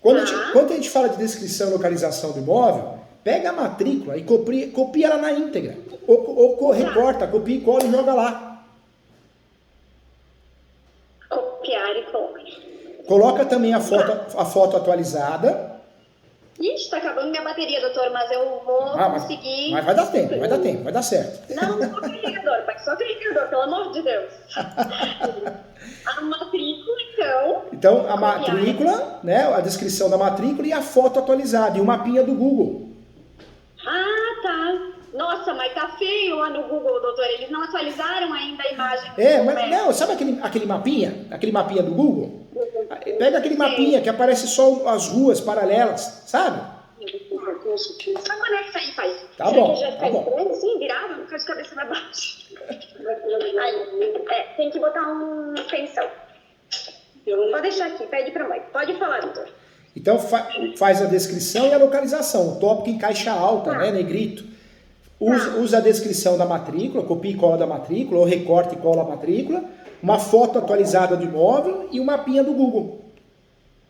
Quando a gente fala de descrição e localização do imóvel, pega a matrícula e copia ela na íntegra. Ou recorta, copia e cola e joga lá.
Copiar e colar.
Coloca também a foto atualizada.
Ixi, tá acabando minha bateria, doutor, mas eu vou conseguir...
Mas vai dar tempo, vai dar certo.
Não só carregador, pai, só carregador, pelo amor de Deus. A matrícula, então...
Então, a matrícula, né, a descrição da matrícula e a foto atualizada, e o mapinha do Google.
Ah, tá. Nossa, mas tá feio lá no Google, doutor. Eles não atualizaram ainda a imagem.
Mas não, sabe aquele mapinha do Google? Pega aquele mapinha que aparece só as ruas paralelas, sabe?
Só conecta aí, pai.
Tá bom,
tá bom. Sim, virado, fica de cabeça pra baixo. Aí, tem que botar uma extensão. Pode deixar aqui, pede pra mãe. Pode falar, doutor.
Então faz a descrição e a localização. O tópico em caixa alta, né, negrito. Usa a descrição da matrícula, copia e cola da matrícula, ou recorta e cola a matrícula, uma foto atualizada do imóvel e um mapinha do Google.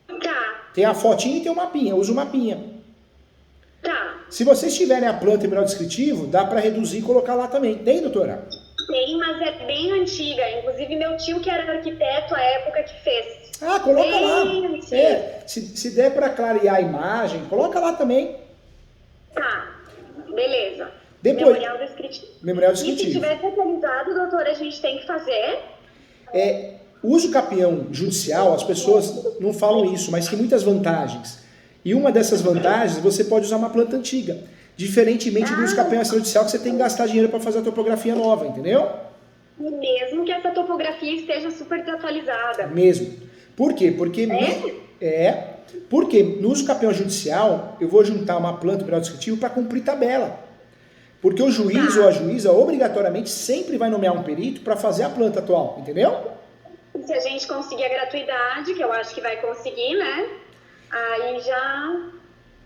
Tá.
Tem a fotinha e tem o mapinha, usa o mapinha.
Tá.
Se vocês tiverem a planta e mineral descritivo, dá para reduzir e colocar lá também. Tem, doutora?
Tem, mas é bem antiga. Inclusive meu tio, que era arquiteto à época, que fez.
Coloca
bem
lá.
Antiga.
Se der para clarear a imagem, coloca lá também.
Tá, beleza.
Depois,
memorial descritivo.
Memorial
E
descritivo.
se tiver atualizado, doutora, a gente tem que fazer?
Uso capião judicial, as pessoas não falam isso, mas tem muitas vantagens. E uma dessas vantagens, você pode usar uma planta antiga. Diferentemente do uso capião extrajudicial, que você tem que gastar dinheiro para fazer a topografia nova, entendeu?
Mesmo que essa topografia esteja super desatualizada.
Mesmo. Por quê? Porque no uso capião judicial, eu vou juntar uma planta e mineral descritivo para cumprir tabela. Porque o juiz ou a juíza obrigatoriamente sempre vai nomear um perito para fazer a planta atual, entendeu?
Se a gente conseguir a gratuidade, que eu acho que vai conseguir, né? Aí já...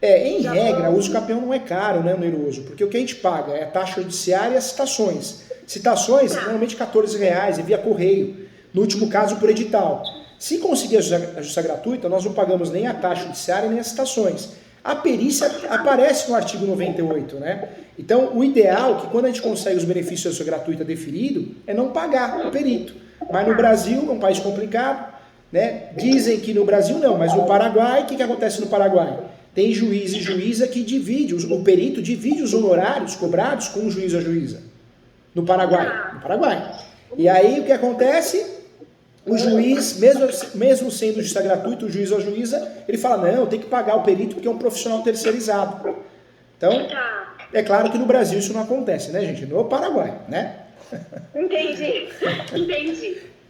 Em regra, o uso capião não é caro, né, oneroso? Porque o que a gente paga é a taxa judiciária e as citações. Citações, normalmente R$14, é via correio. No último caso, por edital. Se conseguir a justiça gratuita, nós não pagamos nem a taxa judiciária nem as citações. A perícia aparece no artigo 98, né? Então, o ideal é que quando a gente consegue os benefícios da justiça gratuita deferido, é não pagar o perito. Mas no Brasil, é um país complicado, né? Dizem que no Brasil não, mas no Paraguai, o que acontece no Paraguai? Tem juiz e juíza que divide, o perito divide os honorários cobrados com o juiz ou a juíza. No Paraguai. E aí, o que acontece? O juiz, mesmo sendo justiça gratuita, o juiz ou a juíza, ele fala, não, tem que pagar o perito porque é um profissional terceirizado. Então, é claro que no Brasil isso não acontece, né, gente? No Paraguai, né?
Entendi.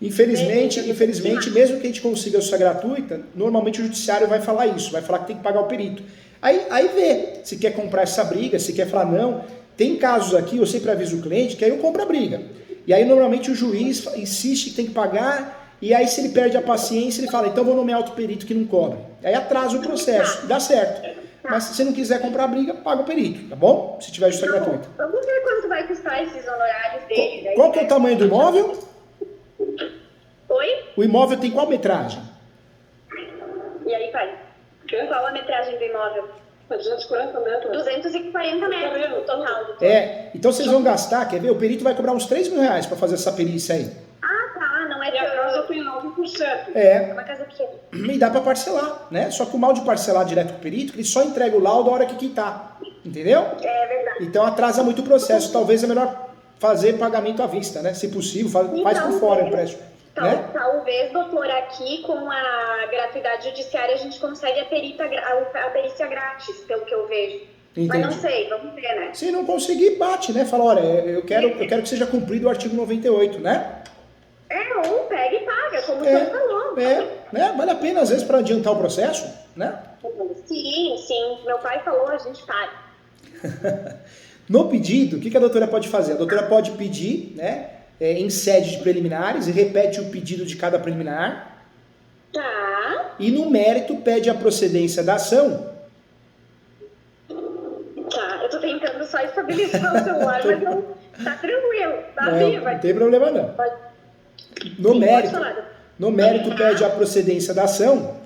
Infelizmente, mesmo que a gente consiga a justiça gratuita, normalmente o judiciário vai falar isso, vai falar que tem que pagar o perito. Aí vê se quer comprar essa briga, se quer falar não. Tem casos aqui, eu sempre aviso o cliente, que aí eu compro a briga. E aí normalmente o juiz insiste que tem que pagar, e aí se ele perde a paciência, ele fala, então vou nomear outro perito que não cobre. Aí atrasa o processo, dá certo. Mas se você não quiser comprar a briga, paga o perito, tá bom? Se tiver justiça gratuita.
Vamos ver quanto vai custar esses honorários dele.
Qual que é o tamanho do imóvel?
Oi?
O imóvel tem qual metragem?
E aí, pai? Qual a metragem do imóvel?
240 metros.
240 metros no total.
Então vocês vão gastar, quer ver? O perito vai cobrar uns R$3.000 para fazer essa perícia aí.
Não é
E a casa tem 9%.
É uma casa pequena.
E dá para parcelar, né? Só que o mal de parcelar direto com o perito, ele só entrega o laudo a hora que quitar, entendeu?
É verdade.
Então atrasa muito o processo. Talvez é melhor fazer pagamento à vista, né? Se possível, faz por fora o empréstimo. Né?
Talvez, doutor, aqui com a gratuidade judiciária a gente consegue a perícia grátis, pelo que eu vejo. Entendi. Mas não sei, vamos ver, né?
Se não conseguir, bate, né? Fala, olha, eu quero que seja cumprido o artigo 98, né?
Ou pega e paga, como você falou.
Né? Vale a pena, às vezes, para adiantar o processo, né?
Sim. Meu pai falou, a gente paga.
No pedido, o que a doutora pode fazer? A doutora pode pedir, né? Em sede de preliminares e repete o pedido de cada preliminar.
Tá.
E no mérito pede a procedência da ação.
Tá, eu tô tentando só estabilizar o celular, mas não, tá tranquilo, tá viva.
Não tem problema não. No mérito pede a procedência da ação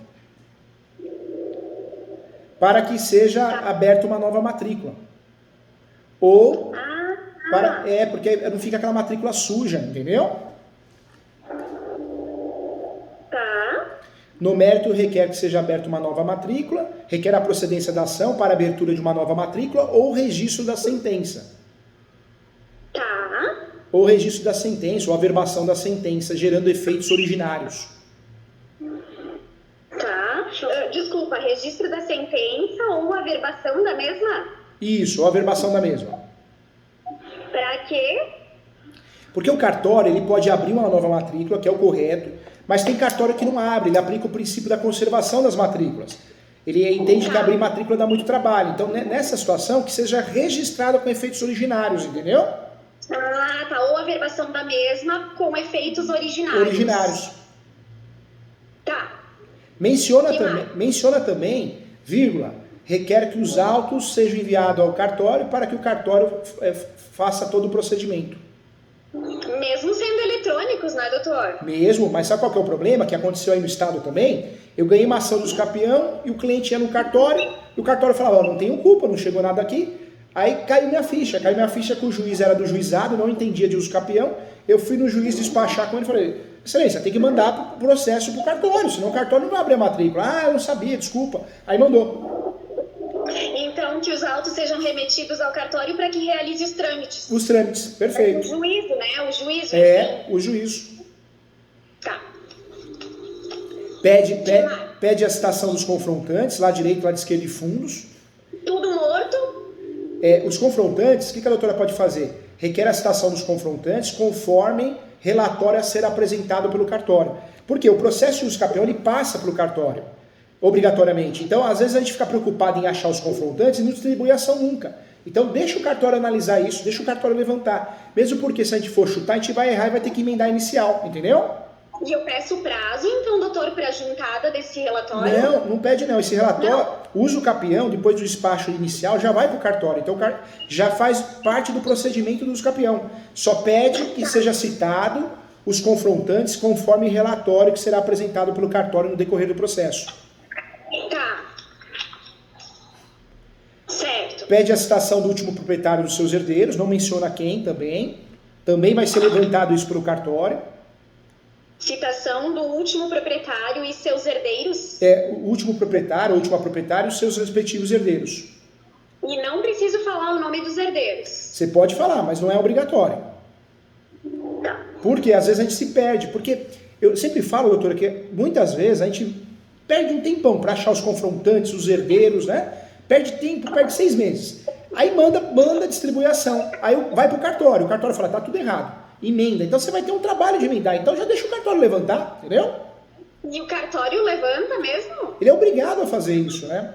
para que seja aberta uma nova matrícula. Ou... porque não fica aquela matrícula suja, entendeu?
Tá.
No mérito requer que seja aberta uma nova matrícula, requer a procedência da ação para a abertura de uma nova matrícula ou registro da sentença.
Tá.
Ou registro da sentença, ou averbação da sentença, gerando efeitos originários.
Tá. Desculpa, registro da sentença ou averbação da mesma?
Isso, ou averbação da mesma.
Pra quê?
Porque o cartório ele pode abrir uma nova matrícula, que é o correto, mas tem cartório que não abre, ele aplica o princípio da conservação das matrículas. Ele entende que abrir matrícula dá muito trabalho. Então, nessa situação, que seja registrada com efeitos originários, entendeu?
Tá. Ou averbação da mesma com efeitos originários. Tá.
Menciona também, vírgula, requer que os autos sejam enviados ao cartório para que o cartório faça todo o procedimento.
Mesmo sendo eletrônicos, né, doutor?
Mesmo, mas sabe qual que é o problema que aconteceu aí no estado também? Eu ganhei uma ação dos campeão e o cliente ia no cartório e o cartório falava, não tenho culpa, não chegou nada aqui. Aí caiu minha ficha que o juiz era do juizado, não entendia de uso campeão. Eu fui no juiz despachar com ele e falei, excelência, tem que mandar o processo pro cartório, senão o cartório não vai abrir a matrícula. Eu não sabia, desculpa. Aí mandou.
Então, que os autos sejam remetidos ao cartório para que realize os trâmites.
Os trâmites, perfeito.
O juízo, né? O juízo.
O juízo.
Tá.
Pede a citação dos confrontantes, lá direito, lá de esquerda e fundos.
Tudo morto.
Os confrontantes, o que a doutora pode fazer? Requer a citação dos confrontantes conforme relatório a ser apresentado pelo cartório. Porque o processo de uso campeão, ele passa pelo cartório. Obrigatoriamente. Então, às vezes a gente fica preocupado em achar os confrontantes e não distribui a ação nunca. Então deixa o cartório analisar isso, deixa o cartório levantar. Mesmo porque se a gente for chutar, a gente vai errar e vai ter que emendar a inicial, entendeu?
E eu peço prazo, então, doutor, para a juntada desse relatório?
Não pede não. Esse relatório, usa o capião, depois do despacho inicial, já vai para o cartório. Então já faz parte do procedimento do uso capião. Só pede que seja citado os confrontantes conforme relatório que será apresentado pelo cartório no decorrer do processo.
Tá. Certo.
Pede a citação do último proprietário dos seus herdeiros, não menciona quem também. Também vai ser levantado isso pelo cartório.
Citação do último proprietário e seus herdeiros?
O último proprietário, a última proprietária e os seus respectivos herdeiros.
E não preciso falar o nome dos herdeiros?
Você pode falar, mas não é obrigatório.
Tá.
Porque às vezes a gente se perde. Porque eu sempre falo, doutora, que muitas vezes a gente perde um tempão para achar os confrontantes, os herdeiros, né? Perde tempo, perde 6 meses. Aí manda a distribuição. Aí vai pro cartório. O cartório fala, tá tudo errado. Emenda. Então você vai ter um trabalho de emendar. Então já deixa o cartório levantar, entendeu?
E o cartório levanta mesmo?
Ele é obrigado a fazer isso, né?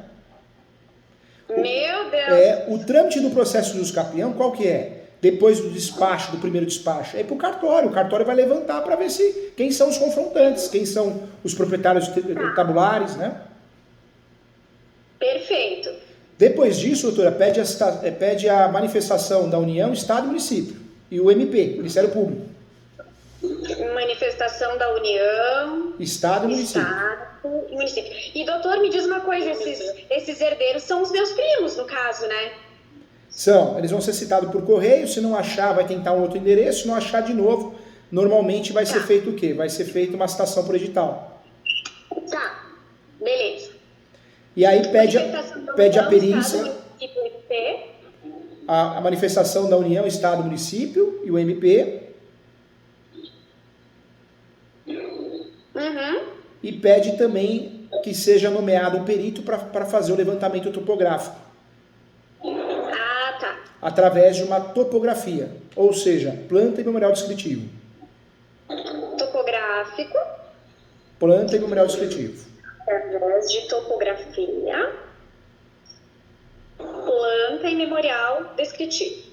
Meu Deus!
O trâmite do processo de uso capião, qual que é? Depois do despacho, do primeiro despacho, é pro cartório. O cartório vai levantar para ver quem são os confrontantes, quem são os proprietários tabulares, né?
Perfeito.
Depois disso, doutora, pede a manifestação da União, Estado e Município. E o MP, Ministério Público.
Manifestação da União,
Estado e Município.
Estado e Município. E doutor, me diz uma coisa, esses herdeiros são os meus primos, no caso, né?
São, eles vão ser citados por correio, se não achar, vai tentar um outro endereço, se não achar de novo, normalmente vai ser feito o quê? Vai ser feita uma citação por edital.
Tá, beleza.
E aí pede a perícia, a manifestação da União, Estado, Município e o MP.
Uhum.
E pede também que seja nomeado um perito para fazer o levantamento topográfico.
Ah, tá.
Através de uma topografia, ou seja, planta e memorial descritivo.
Topográfico.
Planta e memorial descritivo.
Através de topografia, planta e memorial descritivo.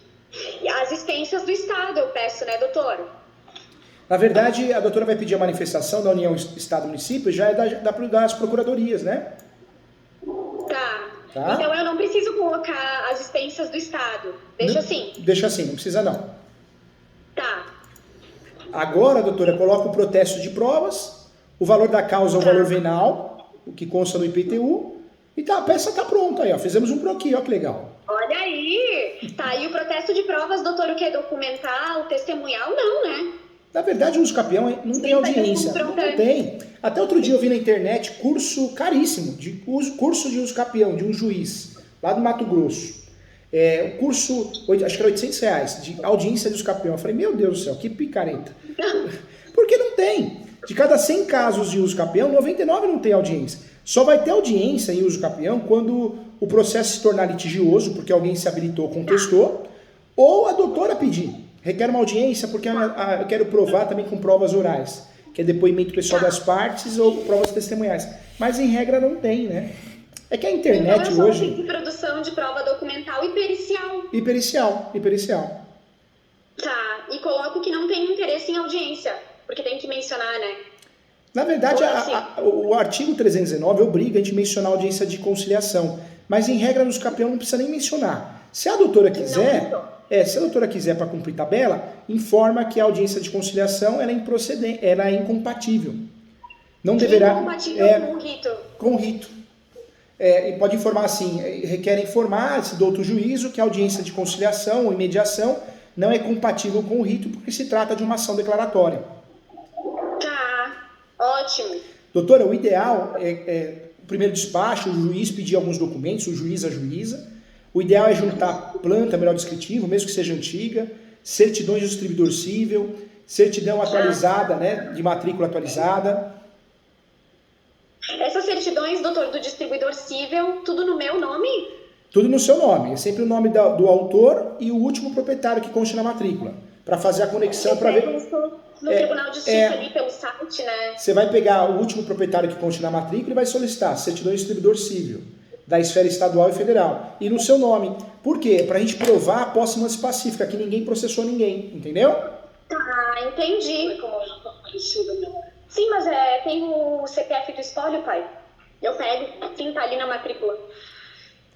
E as expensas do Estado eu peço, né, doutor?
Na verdade, a doutora vai pedir a manifestação da União Estado-Município, já é das procuradorias, né?
Tá.
Tá.
Então eu não preciso colocar as expensas do Estado. Deixa assim.
Deixa assim, não precisa não.
Tá.
Agora, doutora, coloca o protesto de provas, o valor da causa, o valor venal, o que consta no IPTU, e a peça tá pronta aí, ó. Fizemos um croquis, ó que legal.
Olha aí! Tá aí o protesto de provas, doutor, o que é documental, testemunhal, não, né?
Na verdade, o uso capião não tem audiência. Não tem. Até outro dia eu vi na internet curso caríssimo, curso de uso capião, de um juiz, lá do Mato Grosso. O curso, acho que era R$800, de audiência de uso capião. Eu falei, meu Deus do céu, que picareta. Porque não tem. De cada 100 casos de uso capião, 99 não tem audiência. Só vai ter audiência em uso capião quando o processo se tornar litigioso, porque alguém se habilitou, contestou, ou a doutora pedir. Requer uma audiência porque eu quero provar também com provas orais, que é depoimento pessoal das partes ou provas testemunhais. Mas em regra não tem, né? É que a internet
então,
hoje...
Então produção de prova documental e pericial.
E pericial.
Tá, e coloco que não tem interesse em audiência, porque tem que mencionar, né?
Na verdade, o artigo 319 obriga a gente a mencionar a audiência de conciliação, mas em regra nos capião não precisa nem mencionar. Se a doutora quiser... se a doutora quiser para cumprir tabela, informa que a audiência de conciliação ela é incompatível. Não deverá...
Incompatível com o rito.
Com o rito. E pode informar assim, requer informar, se do outro juízo, que a audiência de conciliação ou mediação não é compatível com o rito, porque se trata de uma ação declaratória.
Tá, ótimo.
Doutora, o ideal o primeiro despacho, o juiz pedir alguns documentos, o juiz, a juíza. O ideal é juntar planta, melhor descritivo, mesmo que seja antiga, certidões do distribuidor civil, certidão atualizada, né, de matrícula atualizada.
Essas certidões, doutor, do distribuidor civil, tudo no meu nome?
Tudo no seu nome. É sempre o nome do autor e o último proprietário que conste na matrícula. Para fazer a conexão, para ver...
Isso no Tribunal de Justiça ali pelo site, né?
Você vai pegar o último proprietário que conste na matrícula e vai solicitar certidão de distribuidor civil. da esfera estadual e federal. E no seu nome. Por quê? Para a gente provar a posse pacífica, que ninguém processou ninguém. Entendeu?
Tá, entendi.
Como eu já tô aparecida, minha mãe.
Sim, mas tem o CPF do espólio, pai. Eu pego, sim, tá ali na matrícula.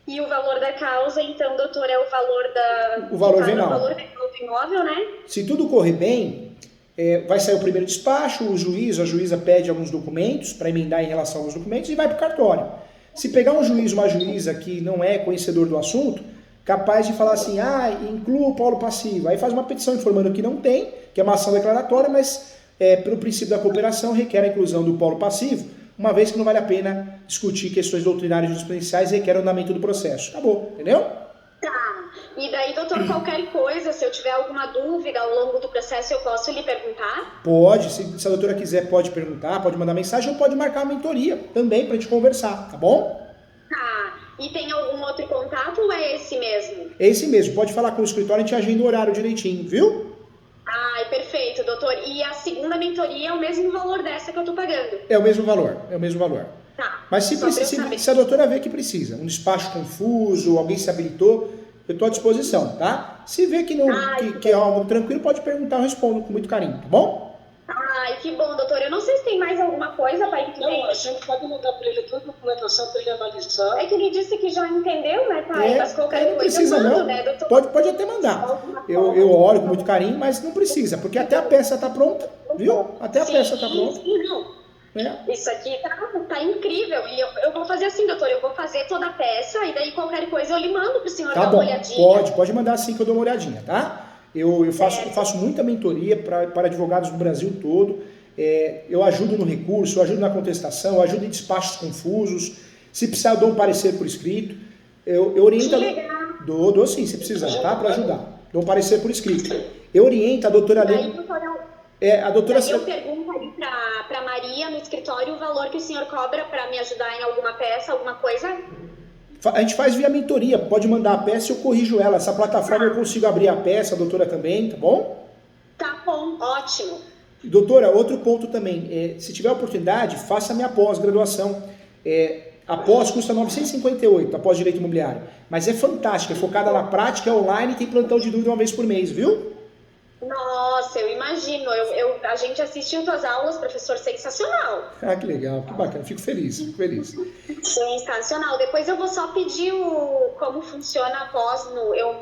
E o valor da causa, então, doutor, é o valor da...
O valor venal.
O valor venal do imóvel, né?
Se tudo correr bem, vai sair o primeiro despacho, o juiz, a juíza pede alguns documentos para emendar em relação aos documentos e vai para o cartório. Se pegar um juiz, uma juíza que não é conhecedor do assunto, capaz de falar assim, inclua o polo passivo. Aí faz uma petição informando que não tem, que é uma ação declaratória, mas pelo princípio da cooperação requer a inclusão do polo passivo, uma vez que não vale a pena discutir questões doutrinárias e jurisprudenciais, requer o andamento do processo. Acabou, entendeu?
Tá. E daí, doutor, qualquer coisa, se eu tiver alguma dúvida ao longo do processo, eu posso lhe perguntar?
Pode, se a doutora quiser, pode perguntar, pode mandar mensagem ou pode marcar uma mentoria também pra gente conversar, tá bom?
Tá. E tem algum outro contato ou é esse mesmo?
É esse mesmo, pode falar com o escritório, a gente agenda o horário direitinho, viu?
Ai, perfeito, doutor. E a segunda mentoria é o mesmo valor dessa que eu tô pagando?
É o mesmo valor.
Tá.
Mas se a doutora vê que precisa, um despacho confuso, alguém se habilitou, eu estou à disposição, tá? Se vê que, que é algo tranquilo, pode perguntar, eu respondo com muito carinho, tá bom?
Ai, que bom, doutor. Eu não sei se tem mais alguma coisa, pai, que tu
Não,
tem.
a gente pode mandar para ele toda a documentação para ele analisar.
É que ele disse que já entendeu, né, pai? Mas qualquer
não
coisa
precisa
eu mando,
não.
né, doutor?
Pode até mandar. Eu olho com muito carinho, mas não precisa, porque até a peça está pronta, viu? Até a peça está pronta.
Sim, não. Isso aqui tá incrível. E eu vou fazer assim, doutor. Eu vou fazer toda a peça e daí qualquer coisa eu lhe mando pro senhor dar uma olhadinha.
Pode mandar assim que eu dou uma olhadinha, tá? Eu faço muita mentoria para advogados do Brasil todo. Eu ajudo no recurso, eu ajudo na contestação, eu ajudo em despachos confusos. Se precisar, eu dou um parecer por escrito. Eu oriento. Dou sim, se precisar, tá? Para ajudar. Dou um parecer por escrito. Eu oriento a doutora Lê. A doutora...
Daí eu pergunto ali pra Maria no escritório o valor que o senhor cobra para me ajudar em alguma peça, alguma coisa?
A gente faz via mentoria, pode mandar a peça e eu corrijo ela. Essa plataforma eu consigo abrir a peça, a doutora também, tá bom?
Tá bom, ótimo.
Doutora, outro ponto também, se tiver oportunidade, faça a minha pós-graduação. A pós custa 958, a pós-direito imobiliário, mas é fantástica, é focada na prática, é online e tem plantão de dúvida uma vez por mês, viu?
Nossa, eu imagino. A gente assistiu tuas aulas, professor, sensacional.
Ah, que legal, que bacana. Fico feliz.
Sensacional. Depois eu vou só pedir como funciona a pós. Eu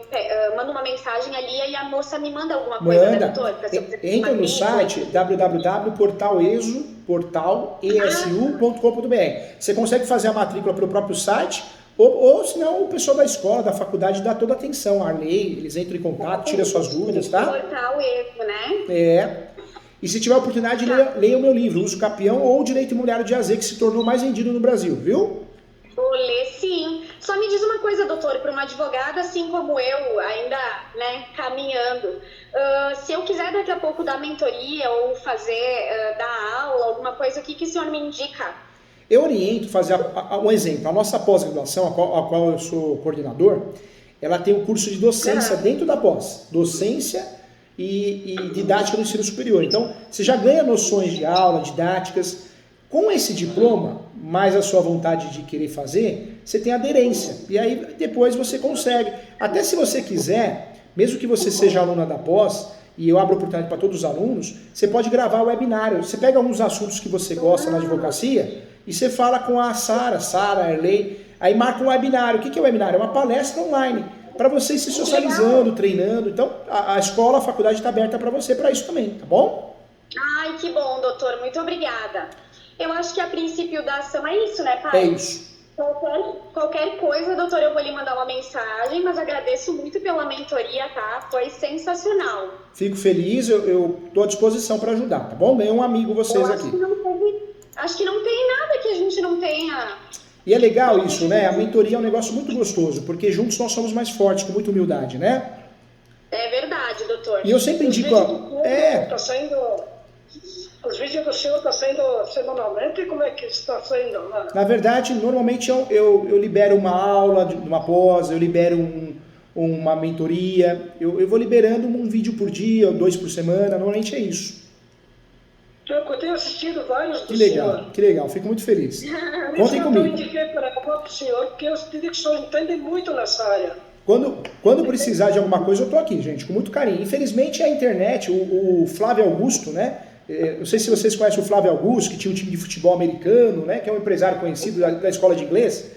mando uma mensagem ali e a moça me manda alguma coisa, né, doutor?
Entra no site www.portalesu.com.br. Você consegue fazer a matrícula pelo próprio site ou senão o pessoal da escola, da faculdade dá toda a atenção. A Arley, eles entram em contato, tiram suas dúvidas, tá?
Portal ESU, né?
E se tiver a oportunidade, leia o meu livro, Uso Capião ou Direito Imobiliário de AZ, que se tornou mais vendido no Brasil, viu?
Vou ler sim. Só me diz uma coisa, doutor, para uma advogada assim como eu, ainda, né, caminhando, se eu quiser daqui a pouco dar mentoria ou dar aula, alguma coisa, o que o senhor me indica?
Eu oriento fazer um exemplo. A nossa pós-graduação, a qual eu sou coordenador, ela tem um curso de docência dentro da pós. Docência e didática do ensino superior. Então, você já ganha noções de aula, didáticas. Com esse diploma, mais a sua vontade de querer fazer, você tem aderência. E aí, depois você consegue. Até se você quiser, mesmo que você seja aluna da pós, e eu abro oportunidade para todos os alunos, você pode gravar o webinário. Você pega alguns assuntos que você gosta na advocacia e você fala com a Sara, Arley, aí marca um webinário. O que é o webinário? É uma palestra online, para vocês se socializando, treinando. Então, a escola, a faculdade está aberta para você para isso também, tá bom?
Ai, que bom, doutor. Muito obrigada. Eu acho que a princípio da ação é isso, né, pai?
É isso.
Qualquer coisa, doutor, eu vou lhe mandar uma mensagem, mas agradeço muito pela mentoria, tá? Foi sensacional.
Fico feliz, eu estou à disposição para ajudar, tá bom? Ganhei um amigo vocês aqui.
Acho que não tem nada que a gente não tenha.
E é legal isso, né? A mentoria é um negócio muito gostoso, porque juntos nós somos mais fortes, com muita humildade, né?
É verdade, doutor.
E eu sempre indico...
Os vídeos do senhor estão saindo semanalmente? Como é que está saindo?
Na verdade, normalmente eu libero uma aula, uma pós, eu libero uma mentoria, eu vou liberando um vídeo por dia, ou 2 por semana, normalmente é isso.
Eu tenho assistido vários do
Que legal,
senhor.
que legal. Fico muito feliz.
Por isso
Contem
que eu
comigo.
indiquei para o senhor, porque eu vi que o senhor entende muito nessa área.
Quando precisar de alguma coisa, eu tô aqui, gente, com muito carinho. Infelizmente, a internet, o Flávio Augusto, né? Não sei se vocês conhecem o Flávio Augusto, que tinha um time de futebol americano, né? Que é um empresário conhecido da escola de inglês.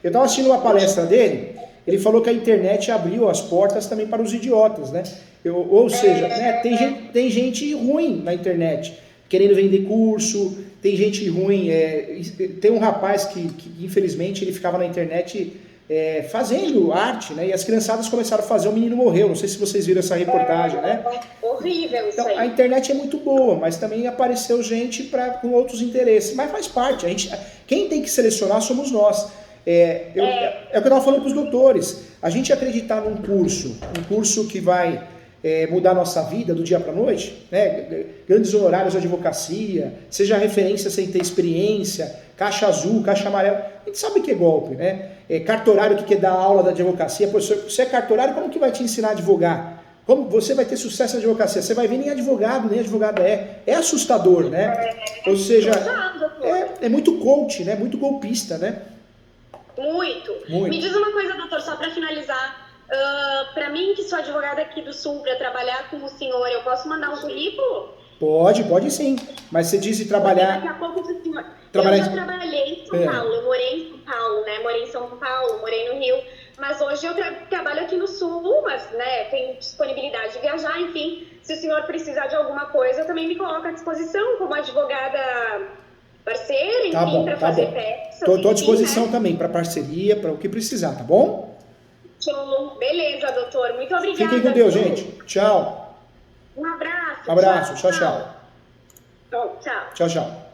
Eu estava assistindo uma palestra dele, ele falou que a internet abriu as portas também para os idiotas, né? Ou seja, né, tem gente ruim na internet, querendo vender curso, tem gente ruim. Tem um rapaz que infelizmente ele ficava na internet fazendo arte, né? E as criançadas começaram a fazer, o menino morreu. Não sei se vocês viram essa reportagem, né?
Horrível isso
Então,
aí.
a internet é muito boa, mas também apareceu gente com outros interesses. Mas faz parte. Quem tem que selecionar somos nós. É o que eu estava falando para os doutores. A gente acreditar num curso que vai mudar a nossa vida do dia para a noite, né? Grandes honorários de advocacia, seja referência sem ter experiência, caixa azul, caixa amarela. A gente sabe que é golpe, né? Cartorário que quer dar aula da advocacia. Pô, você é cartorário, como que vai te ensinar a advogar? Como você vai ter sucesso na advocacia? Você vai ver nem advogada é. É assustador, né? Ou seja, é muito coach, né? Muito golpista, né?
Muito. Me diz uma coisa, doutor, só para finalizar. Para mim, que sou advogada aqui do Sul, para trabalhar com o senhor, eu posso mandar um currículo?
Pode sim. Mas você diz de trabalhar...
Daqui a pouco, eu já trabalhei em São Paulo, eu morei em São Paulo, né? Morei em São Paulo, morei no Rio, mas hoje eu trabalho aqui no Sul, mas né, tenho disponibilidade de viajar, enfim. Se o senhor precisar de alguma coisa, eu também me coloco à disposição como advogada parceira, enfim, para fazer peças.
Estou à disposição, né? Também para parceria, para o que precisar, tá bom?
Show. Beleza, doutor. Muito obrigada.
Fiquem com Deus, gente. Tchau.
Um abraço.
Abraço. Tchau.
Tchau.
Tchau.